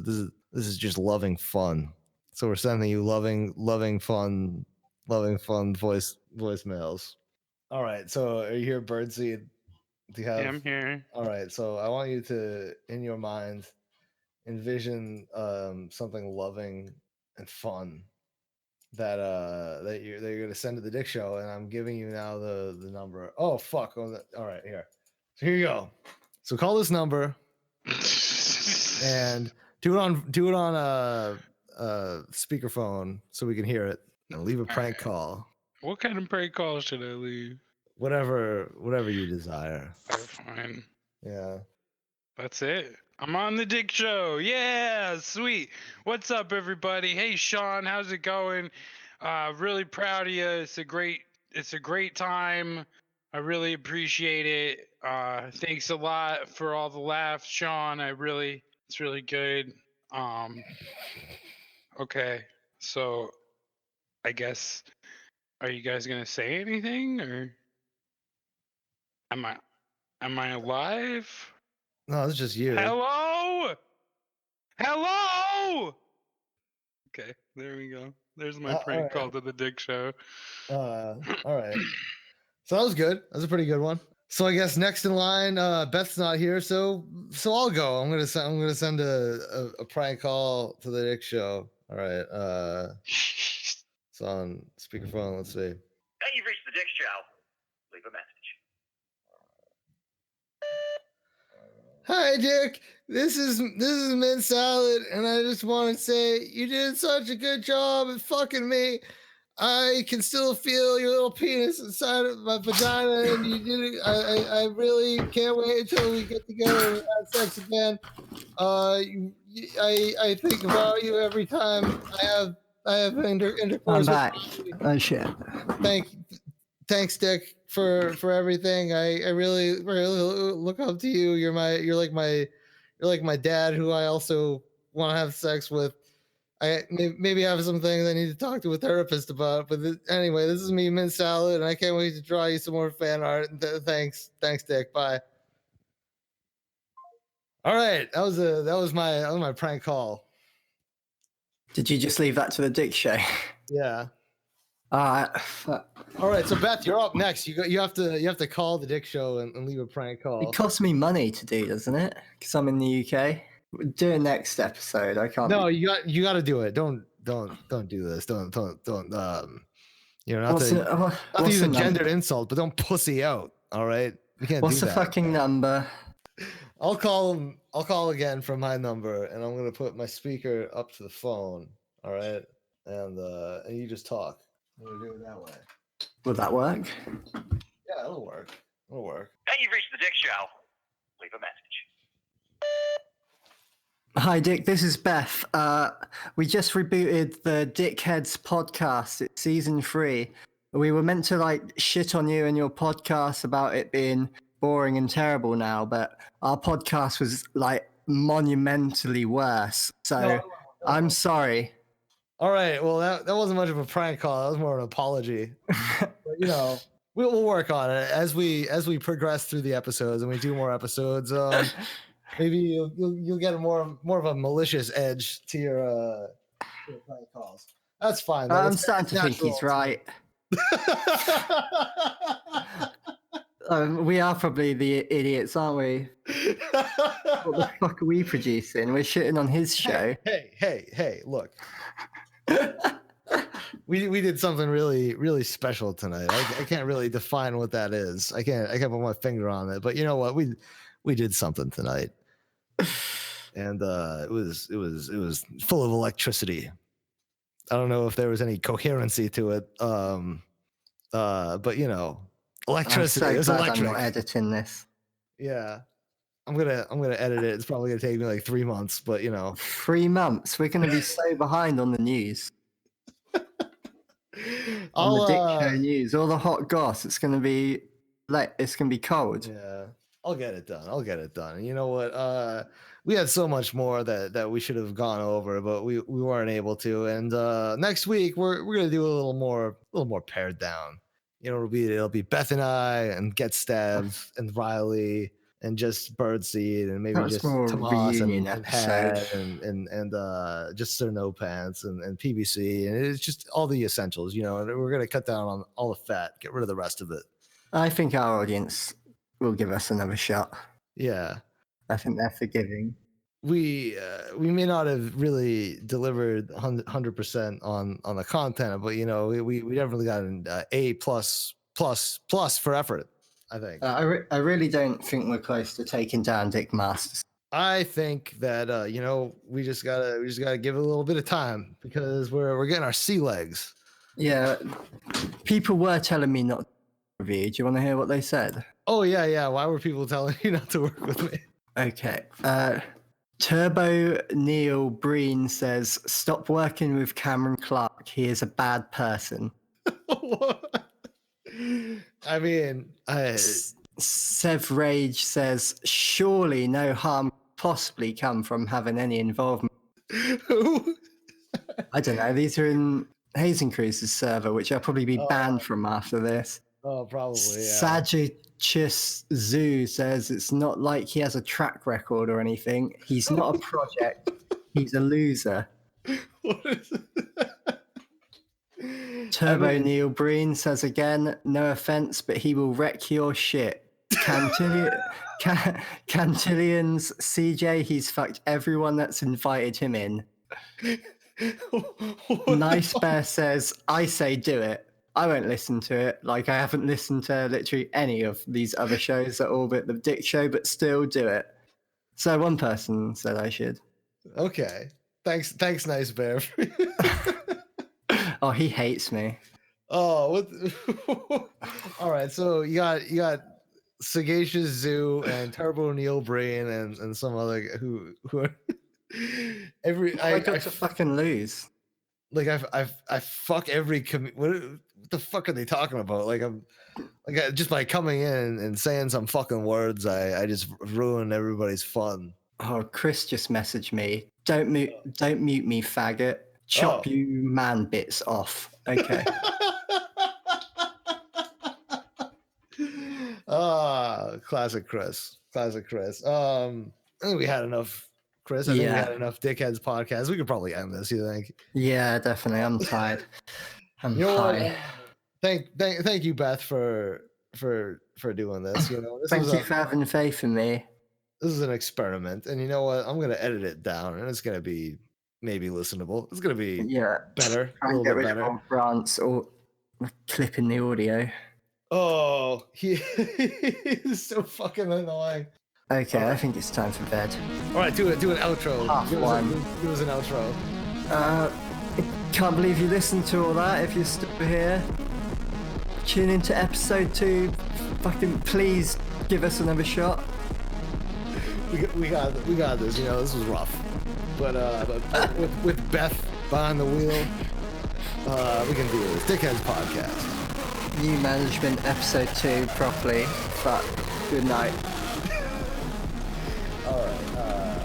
is just loving fun. So we're sending you loving fun voicemails. All right, so are you here, Berdseed? Do you have? Yeah, I'm here. All right. So I want you to, in your mind, envision something loving and fun that you're gonna send to the Dick Show, and I'm giving you now the number. Oh fuck! All right, here. So here you go. So call this number and do it on speakerphone so we can hear it, and leave a prank call. What kind of prank call should I leave? Whatever you desire. Oh, fine. Yeah. That's it. I'm on the Dick Show. Yeah, sweet. What's up, everybody? Hey, Sean, how's it going? Really proud of you. It's a great time. I really appreciate it. Thanks a lot for all the laughs, Sean. It's really good. Okay, so I guess, are you guys gonna say anything, or am I alive? No, it's just you. Hello? Hello? Okay, there we go. There's my prank call to the Dick Show. All right. So that was good. That was a pretty good one. So I guess next in line, Beth's not here, so I'll go. I'm gonna send a prank call to the Dick Show. All right. It's on speakerphone. Let's see. Now you've reached the Dick Show. Leave a message. Hi, Dick. This is Mint Salad, and I just want to say you did such a good job at fucking me. I can still feel your little penis inside of my vagina, and you did it. I really can't wait until we get together and have sex again. I think about you every time I have intercourse. I'm back. Oh shit. Thanks, Dick, for everything. I really look up to you. You're like my dad, who I also want to have sex with. I maybe have some things I need to talk to a therapist about. But anyway, this is me, Mint Salad, and I can't wait to draw you some more fan art. Thanks, Dick. Bye. All right, that was my prank call. Did you just leave that to the Dick Show? Yeah. All right. So Beth, you're up next. You have to call the Dick Show and leave a prank call. It costs me money to do, doesn't it? Because I'm in the UK. Do it next episode. I can't. No, you got to do it. Don't do this. Don't. Not to use a gendered insult, but don't pussy out. All right. You can't. What's do the that. fucking number? I'll call again from my number, and I'm gonna put my speaker up to the phone. All right, and you just talk. I'm gonna do it that way. Will that work? Yeah, it'll work. It'll work. Now you've reached the Dick Show. Leave a message. Hi, Dick. This is Beth. We just rebooted the Dickheads podcast. It's season 3. We were meant to shit on you and your podcast about it being boring and terrible now, but our podcast was monumentally worse. So no. I'm sorry. All right. Well, that wasn't much of a prank call. That was more of an apology. But, we'll work on it as we progress through the episodes and we do more episodes. Maybe you'll get more of a malicious edge to your prank calls. That's fine. I'm starting to think he's right. We are probably the idiots, aren't we? What the fuck are we producing? We're shitting on his show. Hey! Look, we did something really, really special tonight. I can't really define what that is. I can't put my finger on it. But you know what? We did something tonight, and it was full of electricity. I don't know if there was any coherency to it. But electricity is electric. I'm not editing this. Yeah. I'm gonna edit it. It's probably gonna take me 3 months, but 3 months. We're gonna be so behind on the news. On the Dick Show news, all the hot goss. It's gonna be cold. Yeah, I'll get it done. And you know what? We had so much more that we should have gone over, but we weren't able to. And next week we're gonna do a little more pared down. It'll be Beth and I, and Get Stabbed, and Riely, and just Berdseed, and maybe just Tomas and Head, and just Sir No Pants and PBC, and it's just all the essentials. And we're gonna cut down on all the fat, get rid of the rest of it. I think our audience will give us another shot. Yeah. I think they're forgiving. We may not have really delivered 100% on the content, but you know, we definitely got an A plus for effort, I think. I really don't think we're close to taking down Dick Masters. I think that you know, we just gotta give it a little bit of time because we're getting our sea legs. Yeah, people were telling me not to review. Do you want to hear what they said? Oh yeah. Why were people telling you not to work with me? Okay. Turbo Neil Breen says, "Stop working with Cameron Clarke. He is a bad person." I mean, Sev Rage says, "Surely no harm possibly come from having any involvement." Who? I don't know. These are in Hazing Cruise's server, which I'll probably be banned from after this. Oh, probably. Yeah. Sagittus Zoo says it's not like he has a track record or anything. He's not a project. He's a loser. Turbo Neil Breen says again, no offense, but he will wreck your shit. Cantillion's CJ, he's fucked everyone that's invited him in. Nice Bear says, I say do it. I won't listen to it. Like, I haven't listened to literally any of these other shows that orbit the Dick Show, but still do it. So one person said I should. Okay. Thanks, Nice Bear. Oh, he hates me. Oh, what? All right. So you got Sagacious Zoo and Turbo Neil Breen and some other who are I got to fucking lose. Like I fuck every what the fuck are they talking about? Like just by coming in and saying some fucking words, I just ruin everybody's fun. Oh, Chris just messaged me. Don't mute me, faggot. Chop you man bits off. Okay. Classic Chris. I think we had enough, Chris. I think we had enough Dickheads podcast. We could probably end this. You think? Yeah, definitely. I'm tired. I'm tired. Thank you, Beth, for doing this. You know, thank you for having faith in me. This is an experiment, and you know what? I'm gonna edit it down, and it's gonna be maybe listenable. It's gonna be better, a little bit better. Grants or clipping the audio. Oh, he is so fucking annoying. Okay, I think it's time for bed. All right, do an outro. Give us an outro. Can't believe you listened to all that. If you're still here, tune into episode 2. Fucking please give us another shot. We got this. You know, this was rough, but with Beth behind the wheel, we can do this. Dickheads podcast. New management episode 2 properly. But good night. All right.